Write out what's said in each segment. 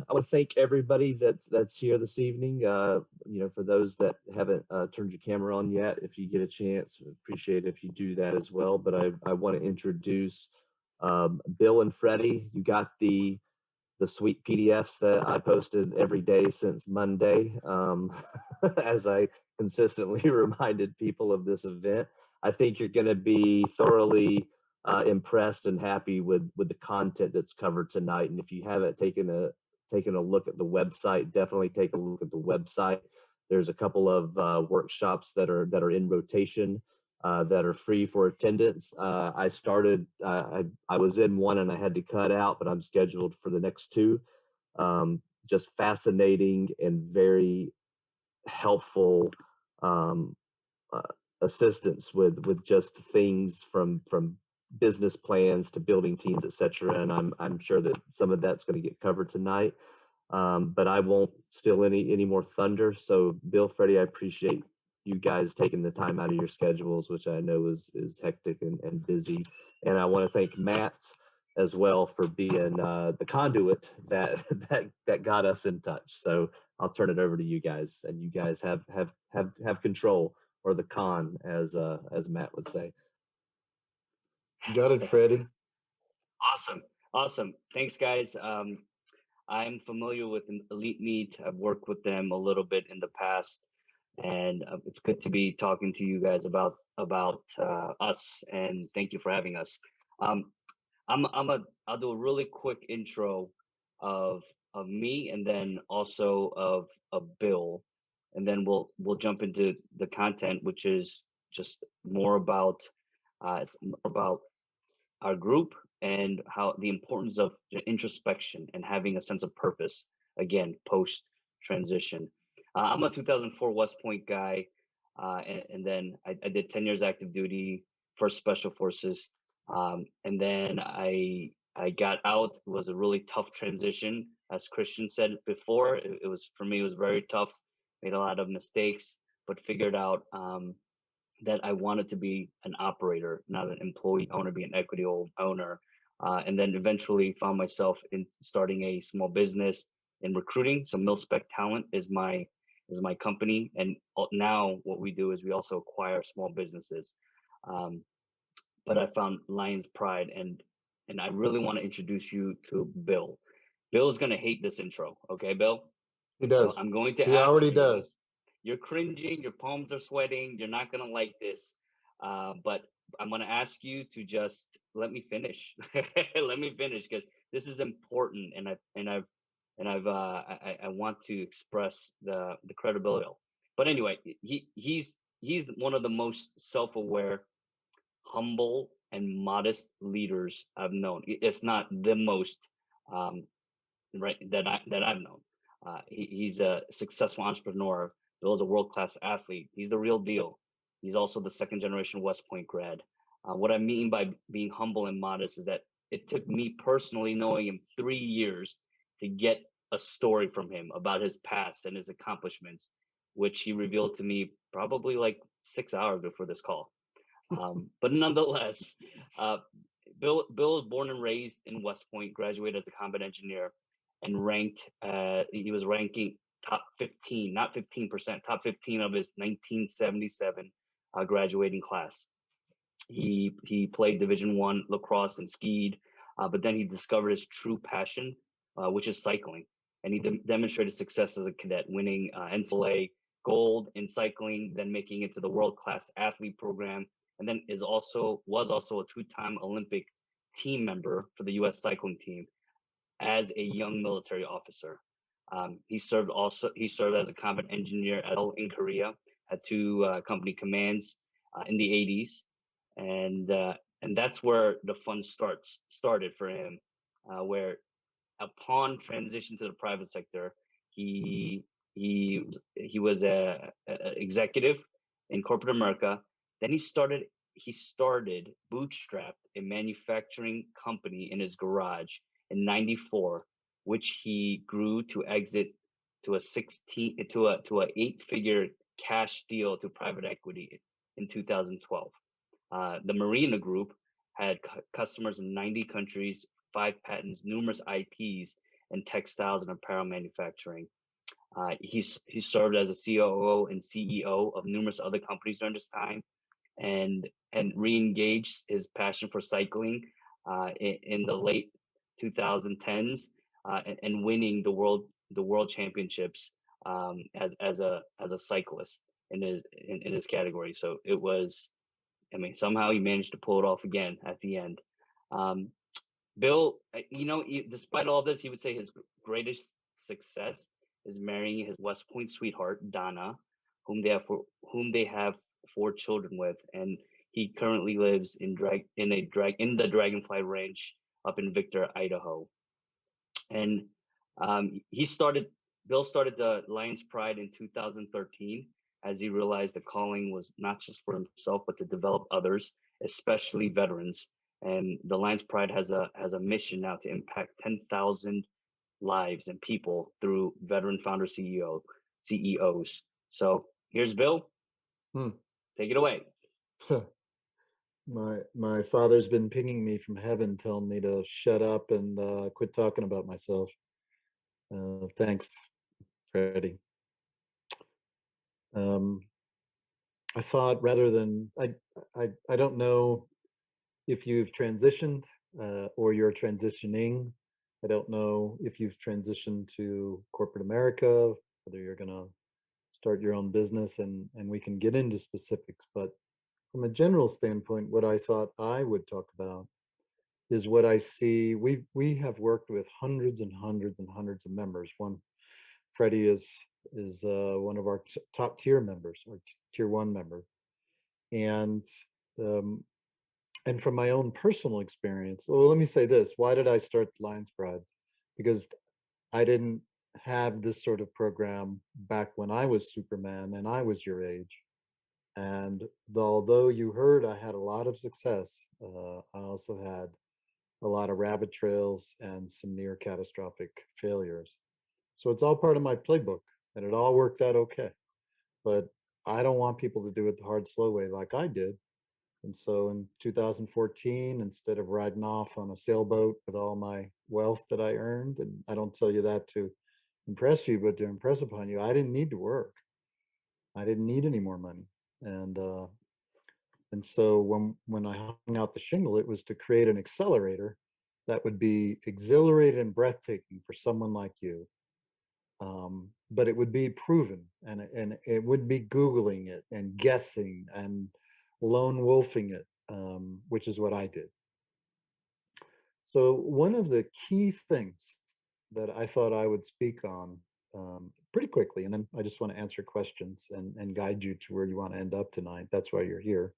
I want to thank everybody that's here this evening. For those that haven't turned your camera on yet, if you get a chance, appreciate it if you do that as well. But I want to introduce Bill and Freddie. You got the sweet PDFs that I posted every day since Monday, as I consistently reminded people of this event. I think you're going to be thoroughly impressed and happy with the content that's covered tonight. And if you haven't taken a look at the website, definitely take a look at the website. There's a couple of workshops that are in rotation that are free for attendance. I was in one and I had to cut out, but I'm scheduled for the next two. Just fascinating and very helpful assistance with just things from business plans to building teams, etc. And I'm sure that some of that's going to get covered tonight. But I won't steal any more thunder. So Bill, Freddie, I appreciate you guys taking the time out of your schedules, which I know is hectic and busy. And I want to thank Matt as well for being the conduit that got us in touch. So I'll turn it over to you guys, and you guys have control, or the con, as Matt would say. You got it, Freddie. Awesome. Thanks, guys. I'm familiar with Elite Meet. I've worked with them a little bit in the past, and it's good to be talking to you guys about us. And thank you for having us. I'll do a really quick intro of me, and then also of Bill, and then we'll jump into the content, which is just more about it's more about our group and how the importance of introspection and having a sense of purpose, again, post transition. I'm a 2004 West Point guy, and then I did 10 years active duty for Special Forces, and then I got out. It was a really tough transition, as Christian said before. It was, for me, it was very tough. Made a lot of mistakes, but figured out that I wanted to be an operator, not an employee. I want to be an equity owner. And then eventually found myself in starting a small business in recruiting. So MilSpec Talent is my company. And now what we do is we also acquire small businesses. But I found Lion's Pride, and I really want to introduce you to Bill. Bill is going to hate this intro. Okay, Bill? He does. So I'm going to He already does. You're cringing, your palms are sweating, you're not going to like this. But I'm going to ask you to just let me finish. Let me finish, because this is important, and I want to express the credibility. But anyway, he's one of the most self-aware, humble, and modest leaders I've known, if not the most, right, that I've known. He's a successful entrepreneur. Bill's a world-class athlete. He's the real deal. He's also the second generation West Point grad. What I mean by being humble and modest is that it took me personally knowing him 3 years to get a story from him about his past and his accomplishments, which he revealed to me probably like 6 hours before this call. But nonetheless, Bill was born and raised in West Point, graduated as a combat engineer, and he was ranking top 15, not 15%, top 15 of his 1977 graduating class. He played Division I lacrosse and skied, but then he discovered his true passion, which is cycling. And he demonstrated success as a cadet, winning NCAA gold in cycling, then making it to the world-class athlete program, and then was also a two-time Olympic team member for the U.S. cycling team as a young military officer. He served as a combat engineer in Korea, had two company commands in the 80s, and that's where the fun started for him, where upon transition to the private sector, he was a executive in corporate America. Then he started bootstrapped a manufacturing company in his garage in '94, which he grew to exit to a 8-figure cash deal to private equity in 2012. The Marina Group had customers in 90 countries, 5 patents, numerous IPs, in textiles and apparel manufacturing. He served as a COO and CEO of numerous other companies during this time, and re-engaged his passion for cycling in the late 2010s, and winning the world championships as a cyclist in his category. So it was, I mean, somehow he managed to pull it off again at the end. Bill, despite all this, he would say his greatest success is marrying his West Point sweetheart, Donna, whom they have 4 children with, and he currently lives in the Dragonfly Ranch up in Victor, Idaho. And Bill started the Lions Pride in 2013 as he realized the calling was not just for himself, but to develop others, especially veterans. And the Lions Pride has a mission now to impact 10,000 lives and people through veteran founder CEOs. So here's Bill. Take it away. My father's been pinging me from heaven, telling me to shut up and quit talking about myself. Thanks, Freddie. I thought rather than I don't know if you've transitioned or you're transitioning. I don't know if you've transitioned to corporate America, whether you're going to start your own business, and we can get into specifics. But from a general standpoint, what I thought I would talk about is what I see. We have worked with hundreds and hundreds and hundreds of members. Freddie is one of our top tier members, or tier 1 member, and from my own personal experience, well, let me say this: why did I start the Lions Pride? Because I didn't have this sort of program back when I was Superman and I was your age. And although you heard I had a lot of success, I also had a lot of rabbit trails and some near catastrophic failures. So it's all part of my playbook, and it all worked out okay. But I don't want people to do it the hard, slow way like I did. And so in 2014, instead of riding off on a sailboat with all my wealth that I earned, and I don't tell you that to impress you, but to impress upon you, I didn't need to work. I didn't need any more money. And so when I hung out the shingle, it was to create an accelerator that would be exhilarating and breathtaking for someone like you. But it would be proven, and it would be Googling it and guessing and lone wolfing it, which is what I did. So one of the key things that I thought I would speak on pretty quickly, and then I just want to answer questions and guide you to where you want to end up tonight. That's why you're here.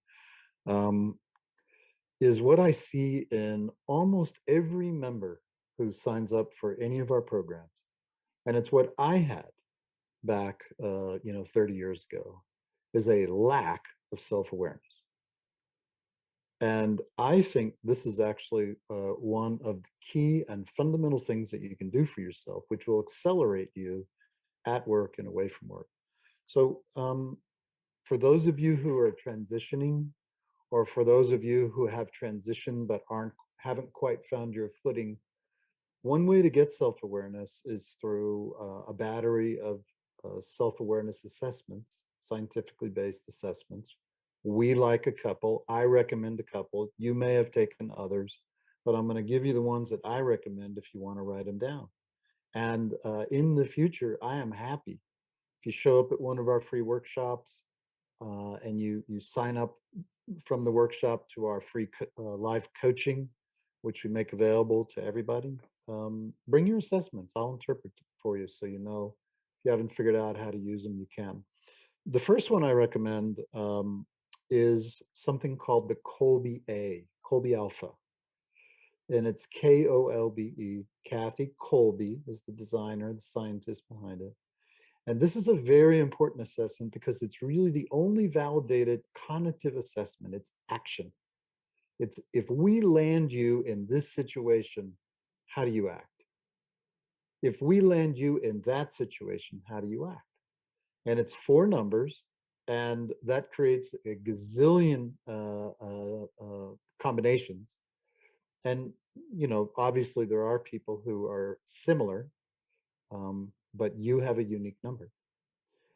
Is what I see in almost every member who signs up for any of our programs. And it's what I had back 30 years ago, is a lack of self-awareness. And I think this is actually one of the key and fundamental things that you can do for yourself, which will accelerate you at work and away from work. So for those of you who are transitioning, or for those of you who have transitioned but haven't quite found your footing, one way to get self-awareness is through a battery of self-awareness assessments, scientifically based assessments. We like a couple. I recommend a couple. You may have taken others, but I'm going to give you the ones that I recommend if you want to write them down. And in the future, I am happy if you show up at one of our free workshops and you sign up from the workshop to our free live coaching, which we make available to everybody. Bring your assessments. I'll interpret for you, so you know if you haven't figured out how to use them, you can. The first one I recommend is something called the Kolbe Alpha. And it's Kolbe. Kathy Kolbe is the designer, the scientist behind it. And this is a very important assessment because it's really the only validated cognitive assessment. It's action. It's, if we land you in this situation, how do you act? If we land you in that situation, how do you act? And it's 4 numbers, and that creates a gazillion combinations. And obviously there are people who are similar, but you have a unique number.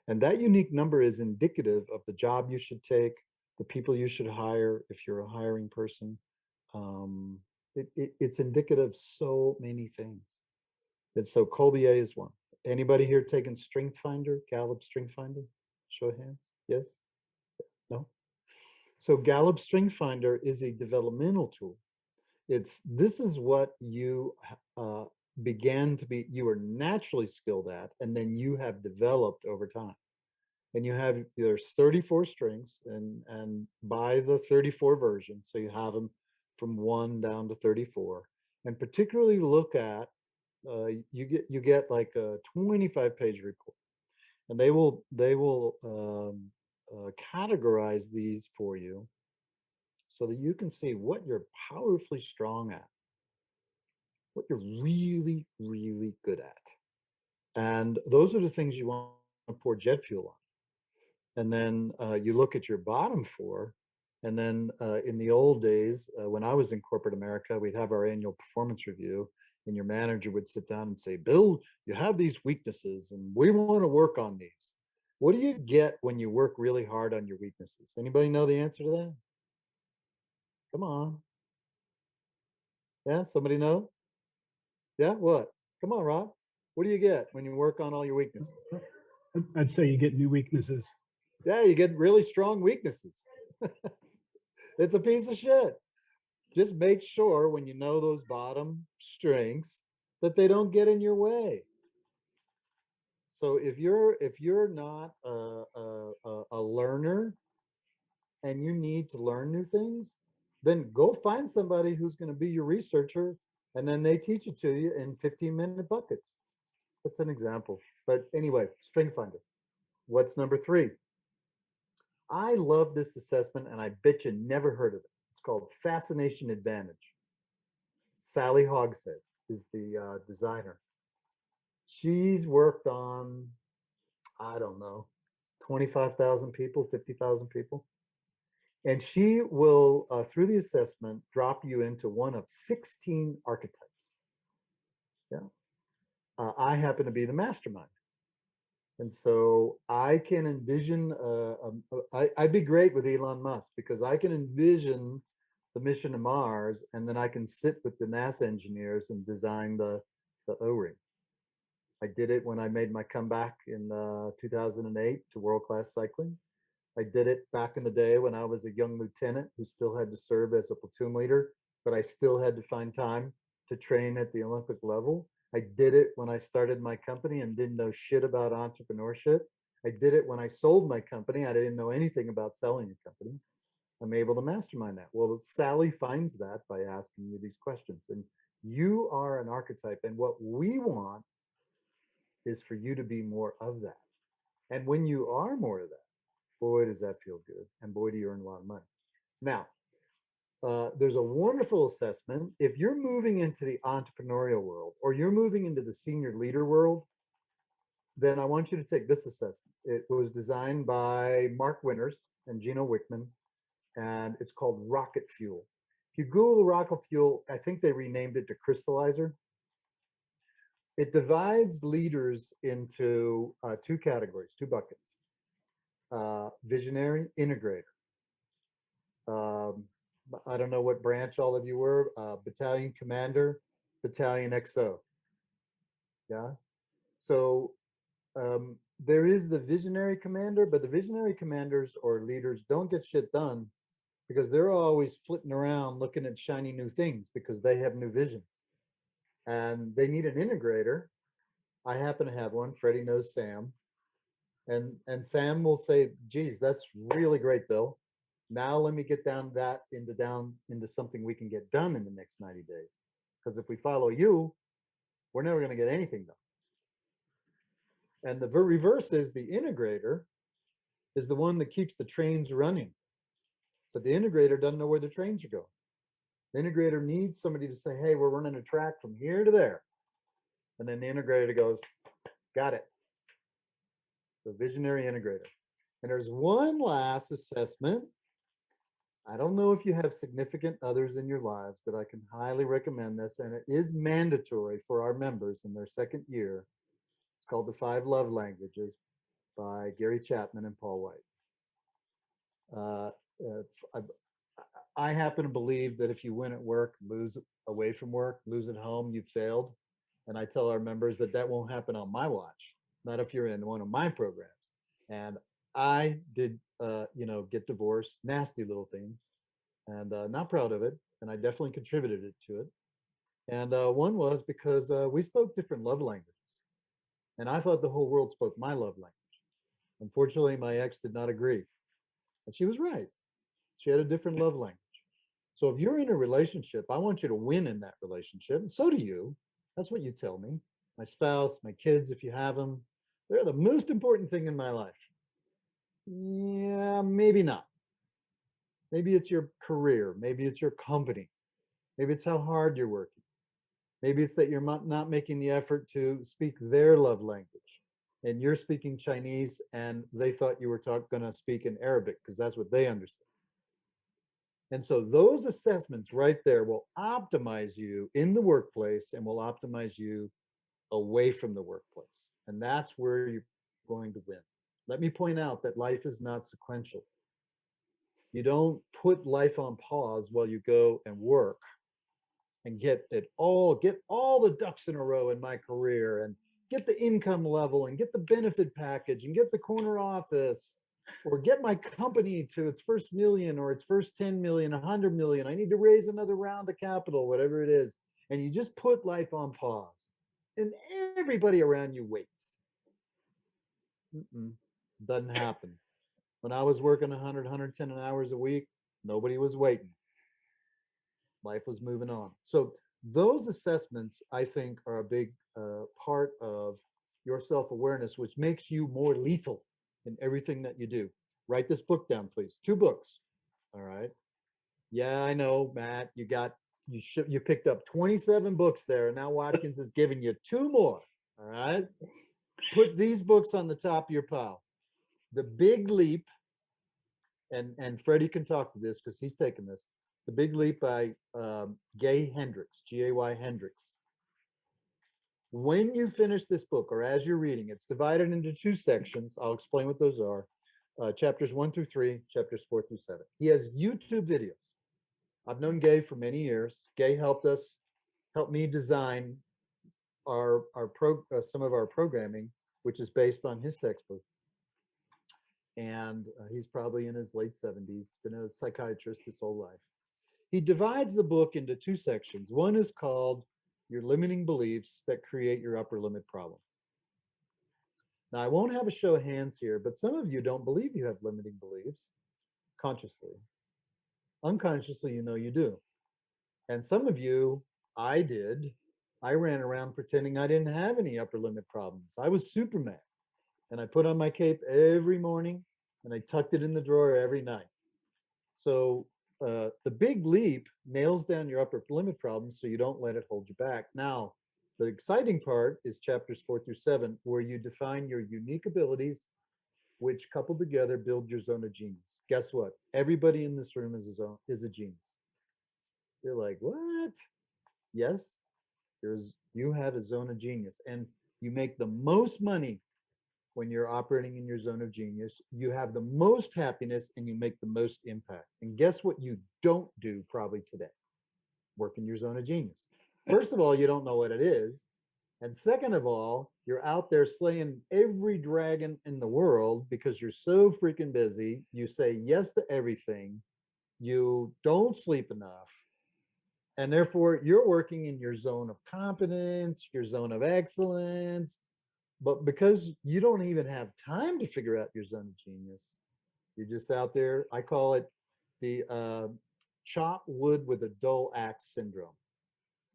And that unique number is indicative of the job you should take, the people you should hire if you're a hiring person. Um, it's indicative of so many things. And so Colbier is one. Anybody here taking Strength Finder, Gallup Strength Finder? Show of hands. Yes? No? So Gallup Strength Finder is a developmental tool. This is what you you were naturally skilled at, and then you have developed over time. And there's 34 strengths, and by the 34 version, so you have them from 1 down to 34, and particularly look at you get like a 25-page report, and they will categorize these for you so that you can see what you're powerfully strong at, what you're really, really good at. And those are the things you want to pour jet fuel on. And then you look at your bottom 4. And then in the old days, when I was in corporate America, we'd have our annual performance review, and your manager would sit down and say, Bill, you have these weaknesses and we want to work on these. What do you get when you work really hard on your weaknesses? Anybody know the answer to that? Come on. Yeah, somebody know? Yeah, what? Come on, Rob. What do you get when you work on all your weaknesses? I'd say you get new weaknesses. Yeah, you get really strong weaknesses. It's a piece of shit. Just make sure when you know those bottom strengths that they don't get in your way. So if you're not a learner and you need to learn new things, then go find somebody who's going to be your researcher, and then they teach it to you in 15-minute buckets. That's an example. But anyway, Strength Finder. What's number 3? I love this assessment, and I bet you never heard of it. It's called Fascination Advantage. Sally Hogshead is the designer. She's worked on, I don't know, 25,000 people, 50,000 people. And she will, through the assessment, drop you into one of 16 archetypes. Yeah. I happen to be the mastermind. And so I can envision, I'd be great with Elon Musk, because I can envision the mission to Mars, and then I can sit with the NASA engineers and design the O-ring. I did it when I made my comeback in 2008 to world-class cycling. I did it back in the day when I was a young lieutenant who still had to serve as a platoon leader, but I still had to find time to train at the Olympic level. I did it when I started my company and didn't know shit about entrepreneurship. I did it when I sold my company. I didn't know anything about selling a company. I'm able to mastermind that. Well, Sally finds that by asking you these questions. And you are an archetype. And what we want is for you to be more of that. And when you are more of that, boy, does that feel good. And boy, do you earn a lot of money. Now, there's a wonderful assessment. If you're moving into the entrepreneurial world, or you're moving into the senior leader world, then I want you to take this assessment. It was designed by Mark Winters and Gino Wickman, and it's called Rocket Fuel. If you Google Rocket Fuel, I think they renamed it to Crystallizer. It divides leaders into 2 categories, 2 buckets. Visionary, integrator. I don't know what branch all of you were, battalion commander, battalion XO. Yeah. So there is the visionary commander, but the visionary commanders or leaders don't get shit done because they're always flitting around looking at shiny new things because they have new visions. And they need an integrator. I happen to have one. Freddie knows Sam. And Sam will say, geez, that's really great, Bill. Now let me get down into something we can get done in the next 90 days. Because if we follow you, we're never going to get anything done. And the reverse is the integrator is the one that keeps the trains running. So the integrator doesn't know where the trains are going. The integrator needs somebody to say, hey, we're running a track from here to there. And then the integrator goes, got it. The visionary integrator. And there's one last assessment, I don't know if you have significant others in your lives, but I can highly recommend this, and it is mandatory for our members in their second year. It's called The Five Love Languages by Gary Chapman and Paul White. Uh, uh, I happen to believe that if you win at work, lose away from work, lose at home, you've failed. And I tell our members that that won't happen on my watch, not if you're in one of my programs. And I did, get divorced, nasty little thing, and not proud of it. And I definitely contributed to it. And one was because we spoke different love languages. And I thought the whole world spoke my love language. Unfortunately, my ex did not agree. And she was right. She had a different love language. So if you're in a relationship, I want you to win in that relationship. And so do you. That's what you tell me. My spouse, my kids, if you have them, they're the most important thing in my life. Yeah, maybe not. Maybe it's your career. Maybe it's your company. Maybe it's how hard you're working. Maybe it's that you're not making the effort to speak their love language. And you're speaking Chinese and they thought you were going to speak in Arabic because that's what they understand. And so those assessments right there will optimize you in the workplace and will optimize you away from the workplace. And that's where you're going to win. Let me point out that life is not sequential. You don't put life on pause while you go and work and get all the ducks in a row in my career and get the income level and get the benefit package and get the corner office or get my company to its first million or its first 10 million, 100 million. I need to raise another round of capital, whatever it is. And you just put life on pause and everybody around you waits. Doesn't happen. When I was working 100, 110 hours a week, nobody was waiting. Life was moving on. So those assessments, I think, are a big part of your self-awareness, which makes you more lethal in everything that you do. Write this book down, please. 2 books. All right. Yeah, I know, Matt. You picked up 27 books there. And now Watkins is giving you 2 more. All right. Put these books on the top of your pile. The Big Leap, and Freddie can talk to this because he's taken this. The Big Leap by Gay Hendricks, Gay Hendricks. When you finish this book, or as you're reading, it's divided into 2 sections. I'll explain what those are. Chapters 1 through 3, chapters 4 through 7. He has YouTube videos. I've known Gay for many years. Gay helped me design some of our programming, which is based on his textbook. And he's probably in his late 70s, been a psychiatrist his whole life. He divides the book into 2 sections. One is called Your Limiting Beliefs That Create Your Upper Limit Problem. Now, I won't have a show of hands here, but some of you don't believe you have limiting beliefs consciously. Unconsciously, you know you do. And some of you, I did. I ran around pretending I didn't have any upper limit problems. I was Superman. And I put on my cape every morning and I tucked it in the drawer every night. So the Big Leap nails down your upper limit problems so you don't let it hold you back. Now, the exciting part is chapters 4 through 7, where you define your unique abilities, which coupled together build your zone of genius. Guess what? Everybody in this room is a genius. You're like, what? Yes, you have a zone of genius, and you make the most money when you're operating in your zone of genius. You have the most happiness and you make the most impact. And guess what you don't do probably today? Work in your zone of genius. First of all, you don't know what it is. And second of all, you're out there slaying every dragon in the world because you're so freaking busy. You say yes to everything. You don't sleep enough. And therefore, you're working in your zone of competence, your zone of excellence. But because you don't even have time to figure out your zone of genius, you're just out there. I call it the chop wood with a dull axe syndrome.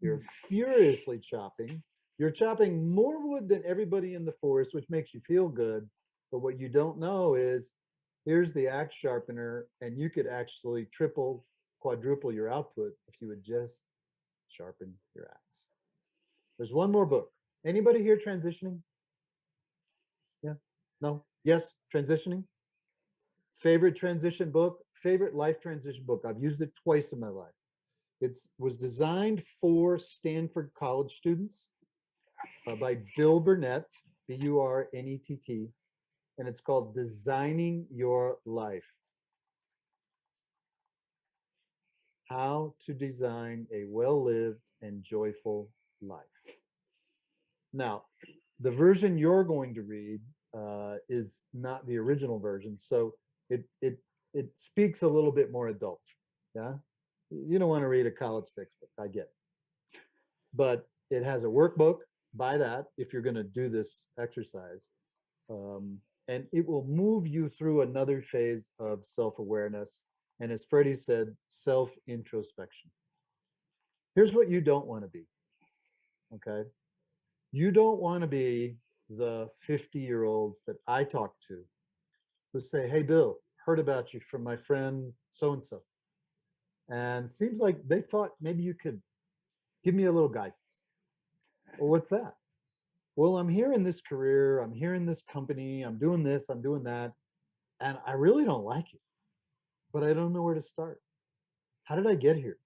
You're furiously chopping. You're chopping more wood than everybody in the forest, which makes you feel good. But what you don't know is here's the axe sharpener, and you could actually triple, quadruple your output if you would just sharpen your axe. There's one more book. Anybody here transitioning? Yeah? No? Yes? Transitioning? Favorite transition book? favorite life transition book. I've used it twice in my life. It was designed for Stanford college students by Bill Burnett, Burnett, and it's called Designing Your Life. How to design a well-lived and joyful life. Now, the version you're going to read is not the original version, so it speaks a little bit more adult. Yeah, you don't want to read a college textbook. I get it, but it has a workbook. Buy that if you're going to do this exercise, and it will move you through another phase of self-awareness. And as Freddie said, self-introspection. Here's what you don't want to be. Okay. You don't want to be the 50-year-olds that I talk to who say, hey, Bill, heard about you from my friend so-and-so. And seems like they thought maybe you could give me a little guidance. Well, what's that? Well, I'm here in this career. I'm here in this company. I'm doing this. I'm doing that. And I really don't like it, but I don't know where to start. How did I get here?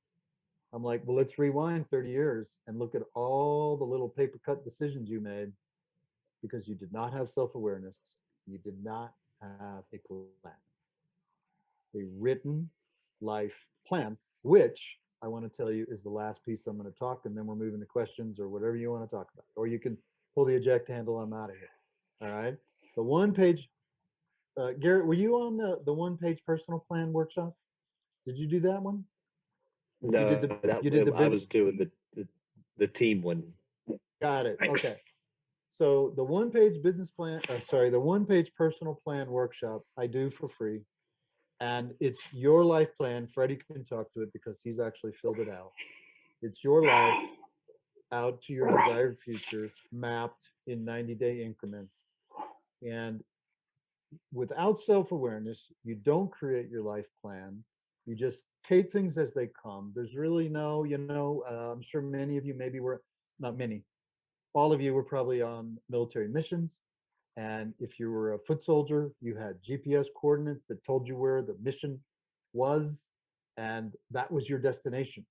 I'm like, well, let's rewind 30 years and look at all the little paper cut decisions you made because you did not have self-awareness. You did not have a plan, a written life plan, which I want to tell you is the last piece I'm going to talk, and then we're moving to questions or whatever you want to talk about. Or you can pull the eject handle. I'm out of here. All right. The one page, Garrett, were you on the one page personal plan workshop? Did you do that one? No, you did the I business. was doing the team one. Got it. Okay. So the one page business plan, the one page personal plan workshop I do for free. And it's your life plan. Freddie can talk to it because he's actually filled it out. It's your life out to your desired future, mapped in 90-day increments. And without self-awareness, you don't create your life plan. You just take things as they come. There's really no, I'm sure many of you maybe were, not many, all of you were probably on military missions. And if you were a foot soldier, you had GPS coordinates that told you where the mission was, and that was your destination.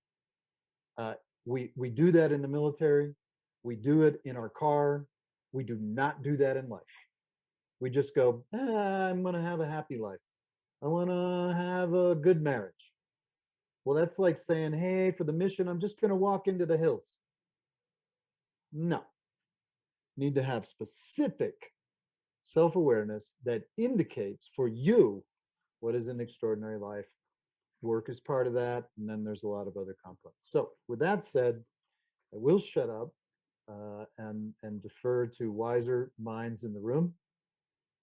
We do that in the military. We do it in our car. We do not do that in life. We just go, I'm going to have a happy life. I want to have a good marriage. Well, that's like saying, hey, for the mission, I'm just going to walk into the hills. No. Need to have specific self-awareness that indicates for you what is an extraordinary life. Work is part of that, and then there's a lot of other components. So with that said, I will shut up and defer to wiser minds in the room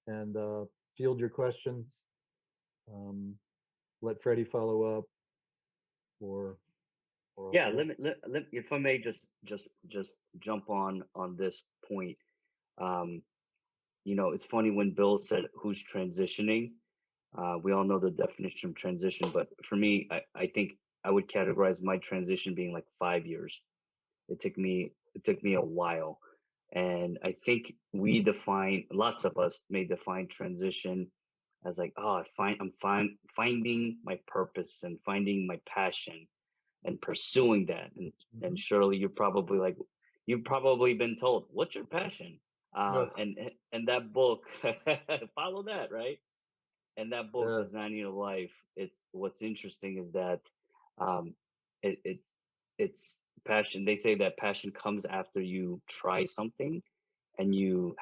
and field your questions. Let Freddie follow up, or yeah. Let me, if I may just jump on this point. It's funny when Bill said who's transitioning. We all know the definition of transition, but for me, I think I would categorize my transition being like 5 years. It took me a while. And I think lots of us may define transition as like, oh, I'm finding my purpose and finding my passion and pursuing that. And Shirley, you've probably been told, what's your passion? And that book, follow that, right? And that book, Designing Your Life, what's interesting is that it's passion. They say that passion comes after you try something and you've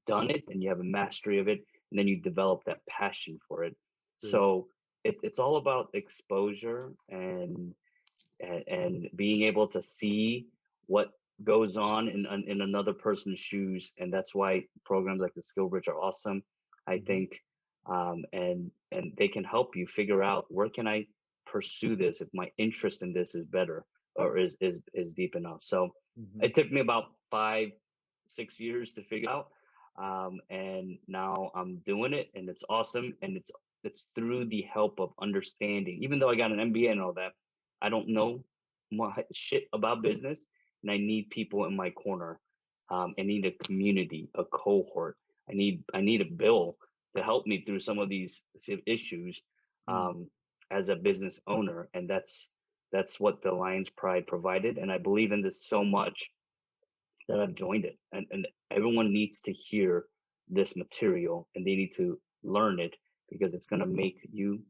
done it and you have a mastery of it, and then you develop that passion for it. So it's all about exposure and being able to see what goes on in another person's shoes. And that's why programs like the Skill Bridge are awesome, I think. And they can help you figure out, where can I pursue this if my interest in this is better or is deep enough. So it took me about 5-6 years to figure out, and now I'm doing it, and it's awesome. And it's through the help of understanding. Even though I got an MBA and all that, I don't know shit about business, and I need people in my corner. I need a community, a cohort. I need a Bill to help me through some of these issues. as a business owner, and that's what the Lions Pride provided. And I believe in this so much that I've joined it, and everyone needs to hear this material, and they need to learn it, because it's going to make you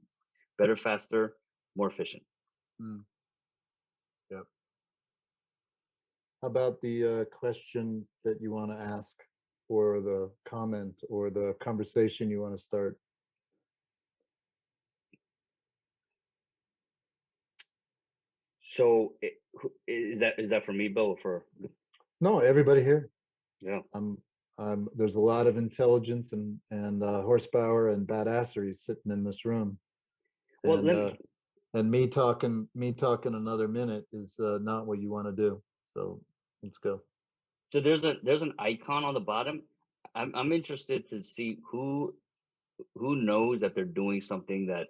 better, faster, more efficient. Yep. How about the question that you want to ask, or the comment, or the conversation you want to start? So is that for me, Bill, or for? No, everybody here. Yeah. There's a lot of intelligence and horsepower and badassery sitting in this room. Well, and me talking another minute is not what you want to do. So let's go. So there's an icon on the bottom. I'm interested to see who knows that they're doing something that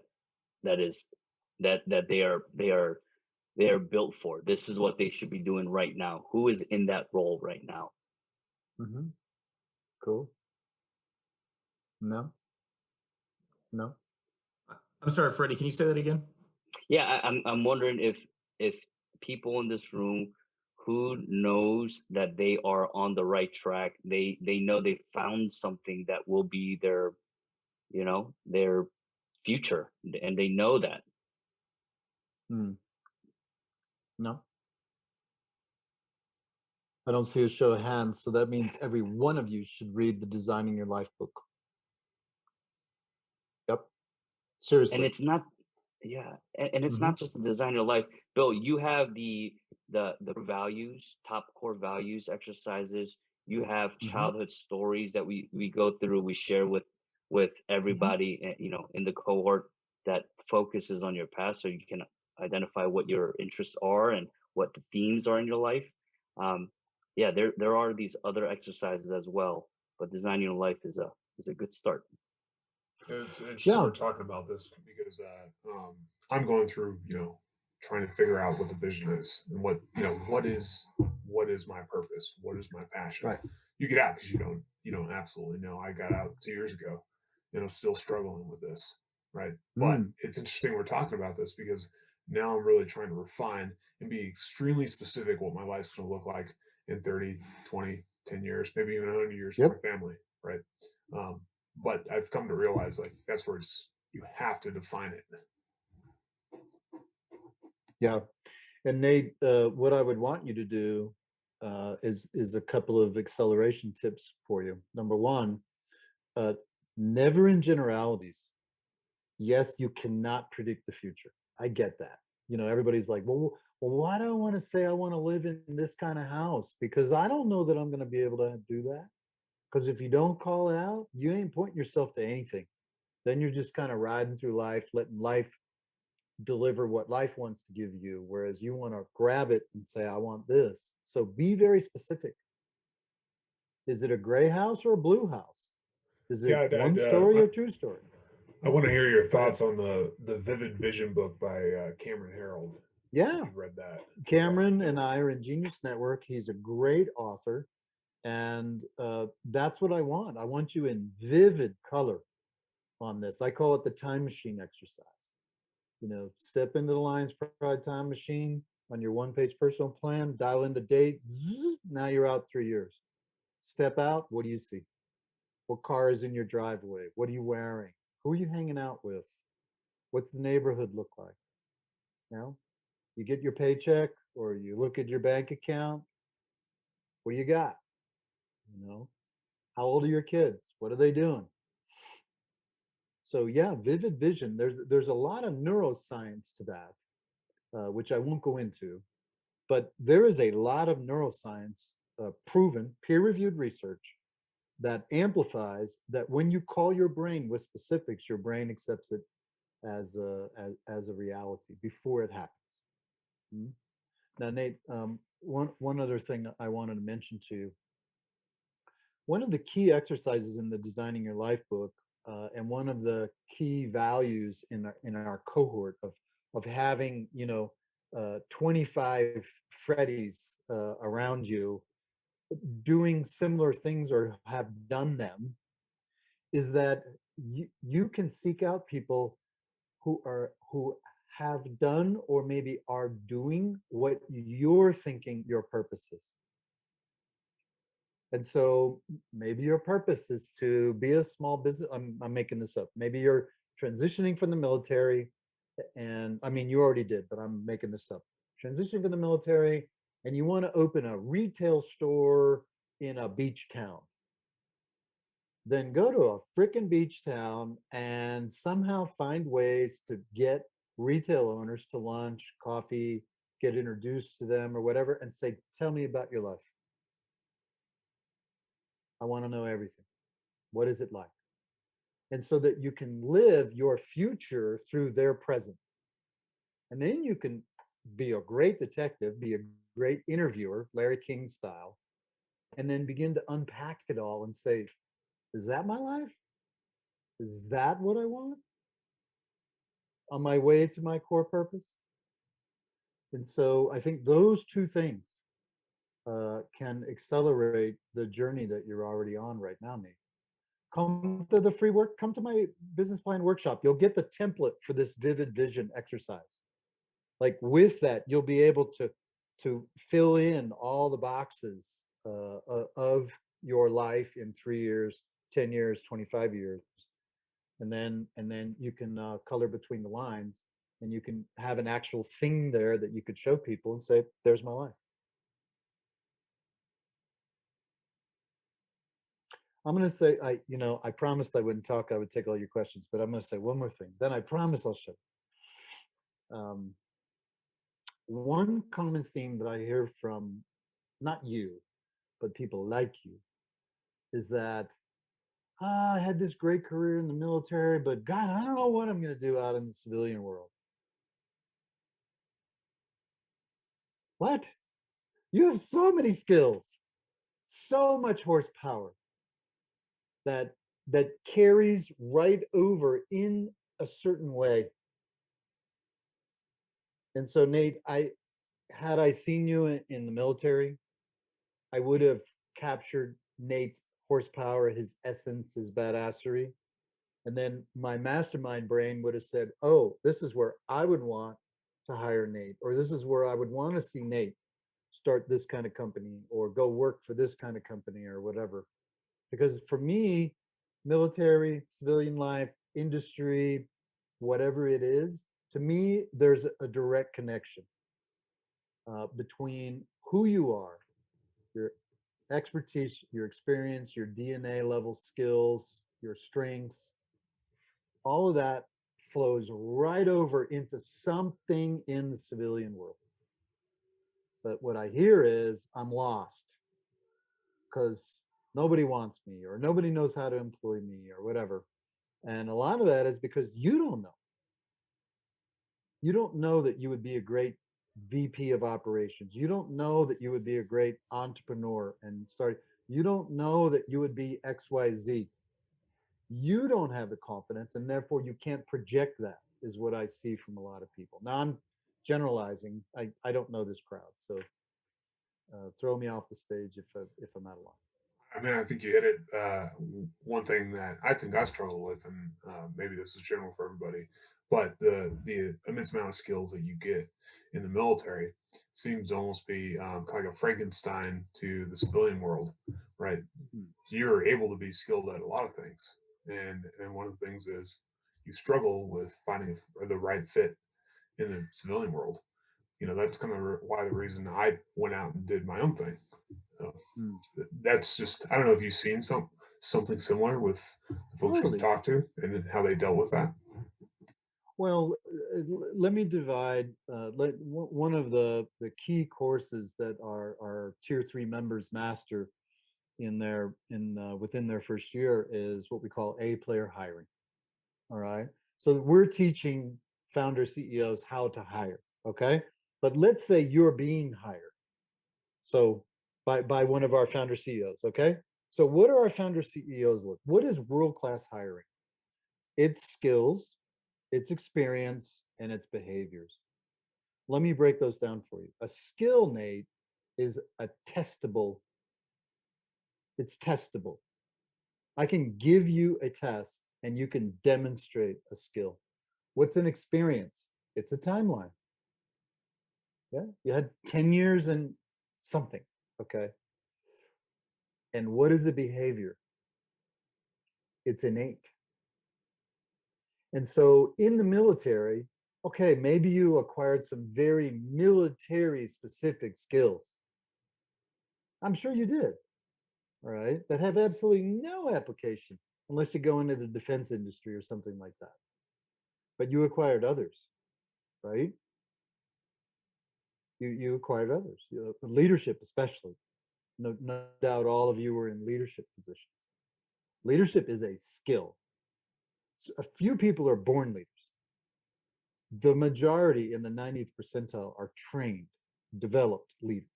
they are built for. This is what they should be doing right now. Who is in that role right now? Cool. No. I'm sorry, Freddie. Can you say that again? Yeah, I'm wondering if people in this room who knows that they are on the right track, they know they found something that will be their, their future, and they know that. No. I don't see a show of hands, so that means every one of you should read the Designing Your Life book. Yep. Seriously. And it's not, and it's not just the Design Your Life. Bill, you have the values, top core values exercises. You have childhood stories that we go through, we share with everybody, in the cohort, that focuses on your past, so you can identify what your interests are and what the themes are in your life. There are these other exercises as well, but Designing Your Life is a good start. It's interesting we're talking about this, because I'm going through, trying to figure out what the vision is, and what is my purpose, what is my passion. Right. You get out because you don't absolutely know. I got out 2 years ago, still struggling with this, right? But it's interesting we're talking about this, because now I'm really trying to refine and be extremely specific what my life's going to look like in 30, 20, 10 years, maybe even 100 years for my family, right? But I've come to realize, like, that's where you have to define it. Yeah. And Nate, what I would want you to do is a couple of acceleration tips for you. Number one, never in generalities. Yes, you cannot predict the future. I get that. Everybody's like, well, why do I want to say I want to live in this kind of house? Because I don't know that I'm going to be able to do that. Because if you don't call it out, you ain't pointing yourself to anything. Then you're just kind of riding through life, letting life deliver what life wants to give you, whereas you want to grab it and say, I want this. So be very specific. Is it a gray house or a blue house? Is it one story or two story? I want to hear your thoughts on the Vivid Vision book by Cameron Herold. Yeah. You've read that. Cameron and I are in Genius Network. He's a great author. And that's what I want. I want you in vivid color on this. I call it the time machine exercise. Step into the Lions Pride time machine on your one-page personal plan, dial in the date, now you're out 3 years. Step out, what do you see? What car is in your driveway? What are you wearing? Who are you hanging out with? What's the neighborhood look like? You get your paycheck, or you look at your bank account. What do you got? How old are your kids? What are they doing? So yeah, vivid vision. There's a lot of neuroscience to that, which I won't go into, but there is a lot of neuroscience, proven, peer-reviewed research that amplifies that when you call your brain with specifics, your brain accepts it as a reality before it happens. Now, Nate, one other thing I wanted to mention to you. One of the key exercises in the Designing Your Life book, and one of the key values in our cohort of having 25 Freddies around you doing similar things or have done them, is that you can seek out people who have done or maybe are doing what you're thinking your purpose is. And so maybe your purpose is to be a small business. I'm making this up. Maybe you're transitioning from the military, and I mean, you already did, but I'm making this up. Transitioning from the military, and you want to open a retail store in a beach town. Then go to a freaking beach town and somehow find ways to get retail owners to lunch, coffee, get introduced to them or whatever, and say, tell me about your life. I want to know everything. What is it like? And so that you can live your future through their present. And then you can be a great detective, be a great interviewer, Larry King style, and then begin to unpack it all and say, is that my life? Is that what I want? On my way to my core purpose? And so I think those two things can accelerate the journey that you're already on right now, Nate. Come to the free work, come to my business plan workshop. You'll get the template for this vivid vision exercise. Like with that, you'll be able to fill in all the boxes of your life in 3 years, 10 years, 25 years. And then you can color between the lines, and you can have an actual thing there that you could show people and say, there's my life. I'm going to say, I promised I wouldn't talk. I would take all your questions, but I'm going to say one more thing. Then I promise I'll show. One common theme that I hear from not you, but people like you, is that I had this great career in the military, but God, I don't know what I'm going to do out in the civilian world. What? You have so many skills, so much horsepower that carries right over in a certain way. And so, Nate, had I seen you in the military, I would have captured Nate's horsepower, his essence, his badassery. And then my mastermind brain would have said, oh, this is where I would want to hire Nate, or this is where I would want to see Nate start this kind of company or go work for this kind of company or whatever. Because for me, military, civilian life, industry, whatever it is, to me, there's a direct connection between who you are, your expertise, your experience, your DNA level skills, your strengths, all of that flows right over into something in the civilian world. But what I hear is I'm lost because nobody wants me or nobody knows how to employ me or whatever. And a lot of that is because you don't know. You don't know that you would be a great VP of operations. You don't know that you would be a great entrepreneur and start. You don't know that you would be XYZ. You don't have the confidence, and therefore you can't project that, is what I see from a lot of people. Now I'm generalizing. I don't know this crowd, so throw me off the stage if I'm out of line. I mean, I think you hit it. One thing that I think I struggle with, and maybe this is general for everybody, but the immense amount of skills that you get in the military seems to almost be kind of like a Frankenstein to the civilian world, right? You're able to be skilled at a lot of things, and one of the things is you struggle with finding the right fit in the civilian world. You know, that's kind of why the reason I went out and did my own thing. So that's just, I don't know if you've seen something similar with the folks Totally. you've talked to and how they dealt with that. Well, let me divide. One of the key courses that our tier 3 members master within their first year is what we call A player hiring. All right. So we're teaching founder CEOs how to hire. Okay. But let's say you're being hired. So by one of our founder CEOs. Okay. So what are our founder CEOs look? What is world-class hiring? It's skills, it's experience, and it's behaviors. Let me break those down for you. A skill, Nate, is a testable. It's testable. I can give you a test and you can demonstrate a skill. What's an experience? It's a timeline. Yeah, you had 10 years and something, okay? And what is a behavior? It's innate. And so in the military, okay, maybe you acquired some very military specific skills. I'm sure you did, all right, that have absolutely no application unless you go into the defense industry or something like that. But you acquired others, right? You acquired others, leadership especially. No doubt all of you were in leadership positions. Leadership is a skill. A few people are born leaders. The majority in the 90th percentile are trained, developed leaders.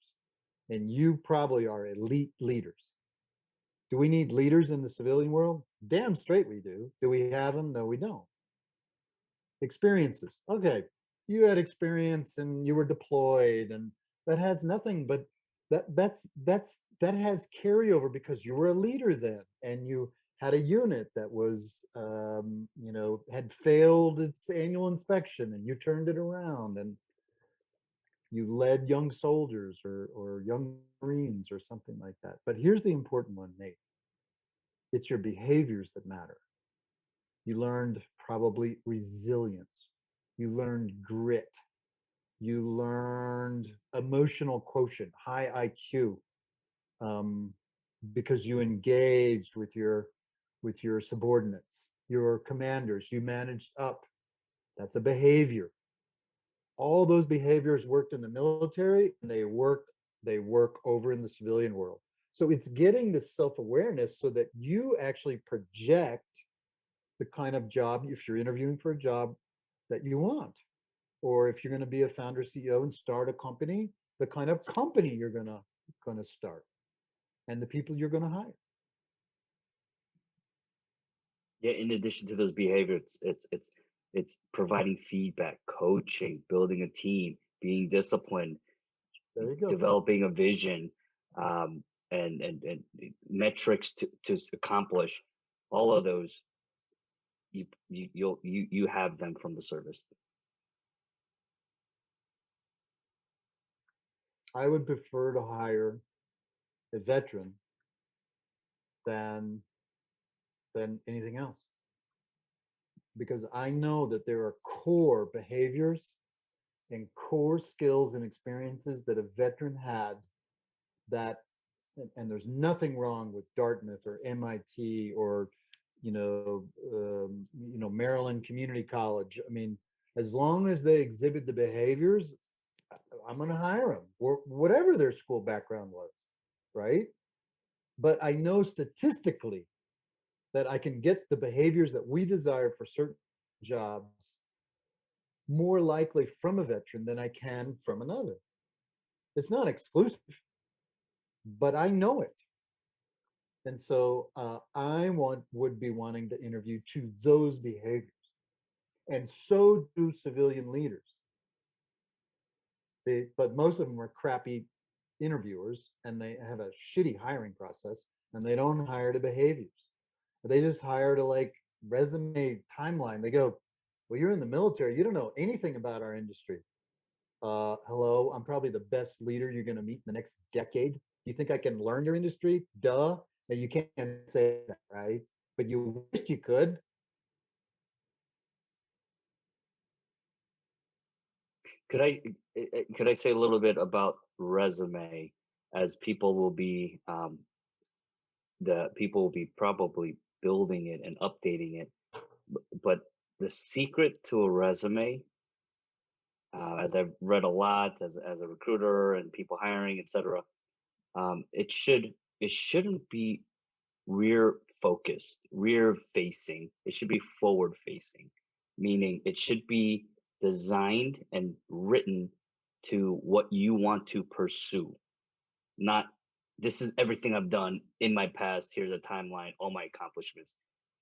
And you probably are elite leaders. Do we need leaders in the civilian world? Damn straight we do. Do we have them? No, we don't. Experiences. Okay, you had experience and you were deployed, and that has nothing but that has carryover because you were a leader then, and you had a unit that was had failed its annual inspection, and you turned it around, and you led young soldiers or young Marines or something like that. But here's the important one, Nate. It's your behaviors that matter. You learned probably resilience. You learned grit. You learned emotional quotient, high IQ, because you engaged with your subordinates, your commanders. You managed up. That's a behavior. All those behaviors worked in the military, and they work over in the civilian world. So it's getting this self-awareness so that you actually project the kind of job, if you're interviewing for a job, that you want, or if you're going to be a founder CEO and start a company, the kind of company you're going to start, and the people you're going to hire. Yeah, in addition to those behaviors, it's providing feedback, coaching, building a team, being disciplined, There you go. developing a vision, and metrics to accomplish. All of those, you have them from the service. I would prefer to hire a veteran than anything else, because I know that there are core behaviors and core skills and experiences that a veteran had that, and there's nothing wrong with Dartmouth or MIT or Maryland Community College. I mean, as long as they exhibit the behaviors, I'm going to hire them, or whatever their school background was, right? But I know statistically that I can get the behaviors that we desire for certain jobs more likely from a veteran than I can from another. It's not exclusive, but I know it. And so I would be wanting to interview to those behaviors. And so do civilian leaders. See, but most of them are crappy interviewers, and they have a shitty hiring process, and they don't hire to behaviors. They just hire to like resume timeline. They go, well, you're in the military. You don't know anything about our industry. Hello, I'm probably the best leader you're going to meet in the next decade. You think I can learn your industry? Duh. Now, you can't say that, right? But you wished you could. Could I say a little bit about resume, as people will be probably building it and updating it, but the secret to a resume, as I've read a lot as a recruiter and people hiring, etc., it shouldn't be rear focused, rear facing. It should be forward facing, meaning it should be designed and written to what you want to pursue, not this is everything I've done in my past. Here's a timeline, all my accomplishments.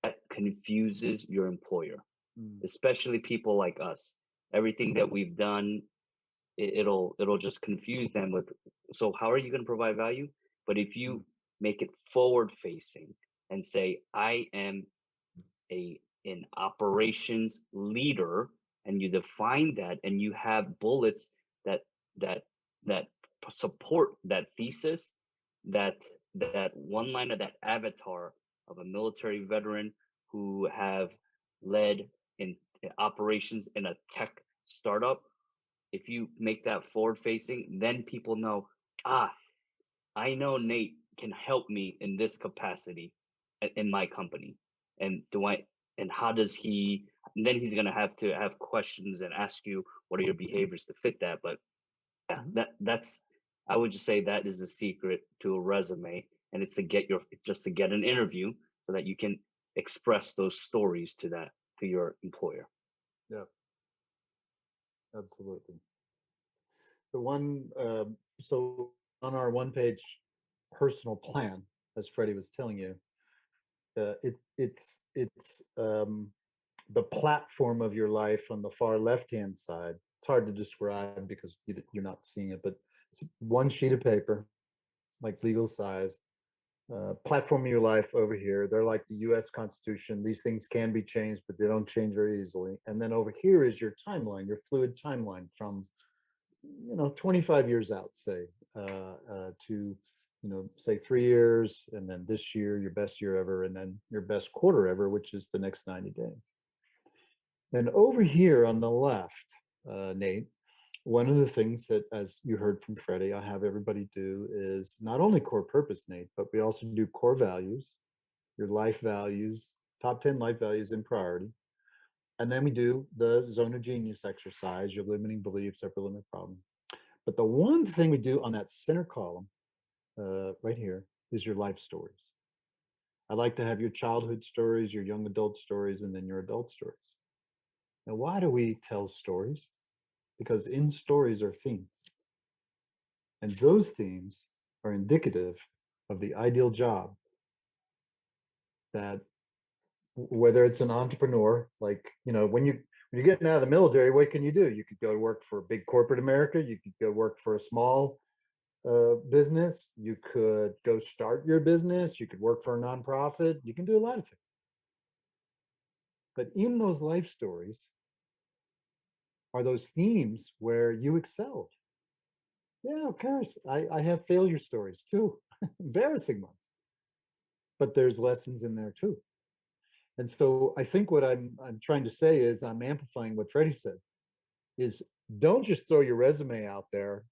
That confuses your employer, especially people like us. Everything that we've done, it'll just confuse them with, so how are you going to provide value? But if you make it forward facing and say, I am a an operations leader, and you define that, and you have bullets that that that support that thesis, that one liner, that avatar of a military veteran who have led in operations in a tech startup. If you make that forward facing, then people know, I know Nate can help me in this capacity in my company. And how does he, and then he's going to have questions and ask you, what are your behaviors to fit that? But yeah, that's, I would just say that is the secret to a resume. And it's to get an interview so that you can express those stories to your employer. Yeah, absolutely. The one, so on our one-page personal plan, as Freddie was telling you, it's the platform of your life on the far left-hand side. It's hard to describe because you're not seeing it, but it's one sheet of paper, like legal size. Platform of your life over here. They're like the U.S. Constitution. These things can be changed, but they don't change very easily. And then over here is your timeline, your fluid timeline from 25 years out, say, to, say 3 years, and then this year, your best year ever, and then your best quarter ever, which is the next 90 days. And over here on the left, Nate, one of the things that, as you heard from Freddie, I have everybody do is not only core purpose, Nate, but we also do core values, your life values, top 10 life values in priority. And then we do the zone of genius exercise, your limiting beliefs, upper limit problem. But the one thing we do on that center column right here is your life stories. I like to have your childhood stories, your young adult stories, and then your adult stories. Now, why do we tell stories? Because in stories are themes. And those themes are indicative of the ideal job that, whether it's an entrepreneur, like, when you're getting out of the military, what can you do? You could go work for big corporate America. You could go work for a small business. You could go start your business. You could work for a nonprofit. You can do a lot of things. But in those life stories are those themes where you excelled. Yeah, of course. I have failure stories too, embarrassing ones. But there's lessons in there too. And so I think what I'm trying to say is, I'm amplifying what Freddie said, is don't just throw your resume out there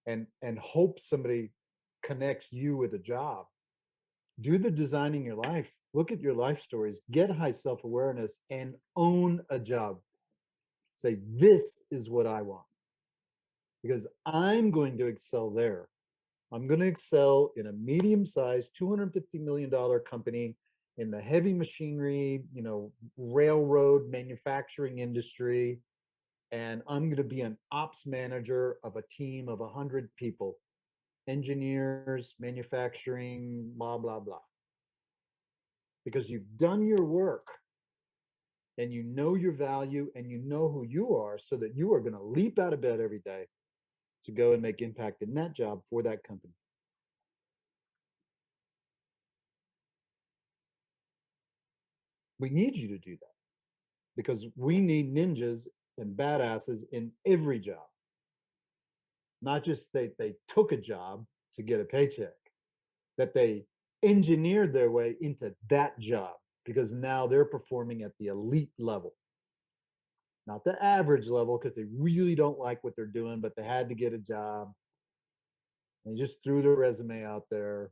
and hope somebody connects you with a job. Do the designing your life. Look at your life stories, get high self-awareness, and own a job. Say, this is what I want, because I'm going to excel there. I'm going to excel in a medium-sized $250 million company in the heavy machinery, railroad manufacturing industry. And I'm going to be an ops manager of a team of 100 people, engineers, manufacturing, blah, blah, blah. Because you've done your work and you know your value and you know who you are, so that you are going to leap out of bed every day to go and make impact in that job for that company. We need you to do that, because we need ninjas and badasses in every job. Not just they took a job to get a paycheck, that they engineered their way into that job, because now they're performing at the elite level, not the average level, because they really don't like what they're doing, but they had to get a job. They just threw their resume out there.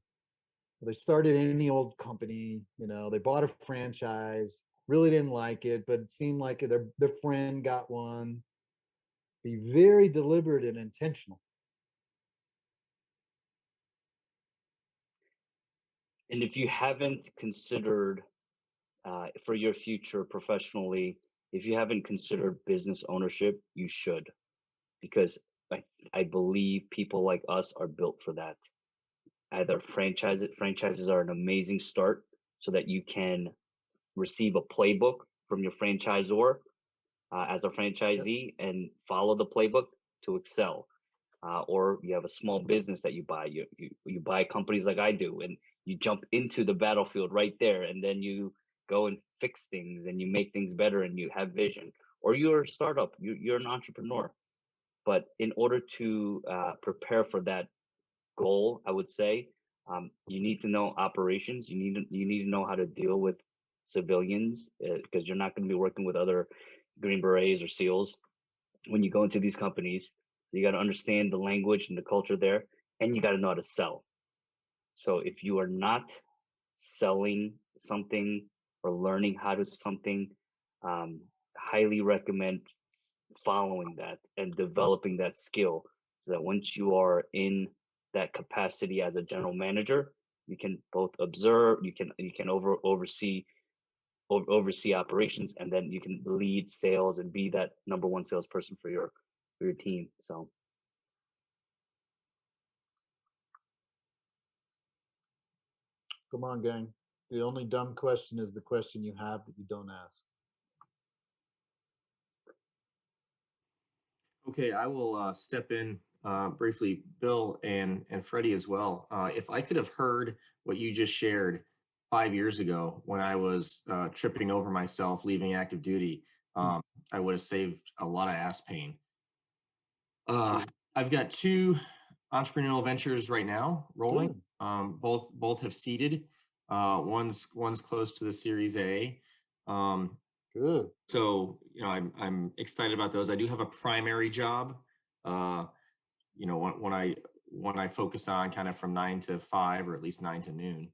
They started any old company, they bought a franchise, really didn't like it, but it seemed like their friend got one. Be very deliberate and intentional. And if you haven't considered for your future professionally, if you haven't considered business ownership, you should, because I believe people like us are built for that. Either franchises are an amazing start, so that you can receive a playbook from your franchisor as a franchisee and follow the playbook to excel. Or you have a small business that you buy. You buy companies like I do, and you jump into the battlefield right there, and then you go and fix things and you make things better and you have vision, or you're a startup, you're an entrepreneur. But in order to prepare for that goal, I would say you need to know operations. You need to know how to deal with civilians, because you're not going to be working with other Green Berets or SEALs when you go into these companies. You got to understand the language and the culture there, and you got to know how to sell. So if you are not selling something or learning how to something, highly recommend following that and developing that skill, so that once you are in that capacity as a general manager, you can both observe, you can oversee operations, and then you can lead sales and be that number one salesperson for your team. So Come on, gang. The only dumb question is the question you have that you don't ask. Okay, I will step in briefly, Bill and Freddie as well. If I could have heard what you just shared 5 years ago when I was tripping over myself leaving active duty, I would have saved a lot of ass pain. I've got 2 entrepreneurial ventures right now rolling. Both have seeded. One's close to the Series A. Good. So I'm excited about those. I do have a primary job. When I focus on kind of from 9 to 5, or at least 9 to noon.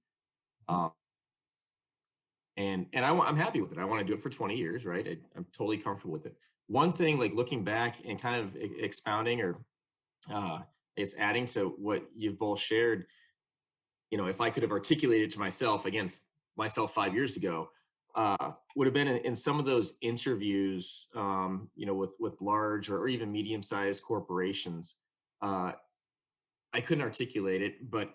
And I'm happy with it. I want to do it for 20 years, right? I'm totally comfortable with it. One thing, like looking back and kind of expounding, or is adding to what you've both shared, if I could have articulated to myself 5 years ago, would have been in some of those interviews, with large or even medium-sized corporations. I couldn't articulate it, but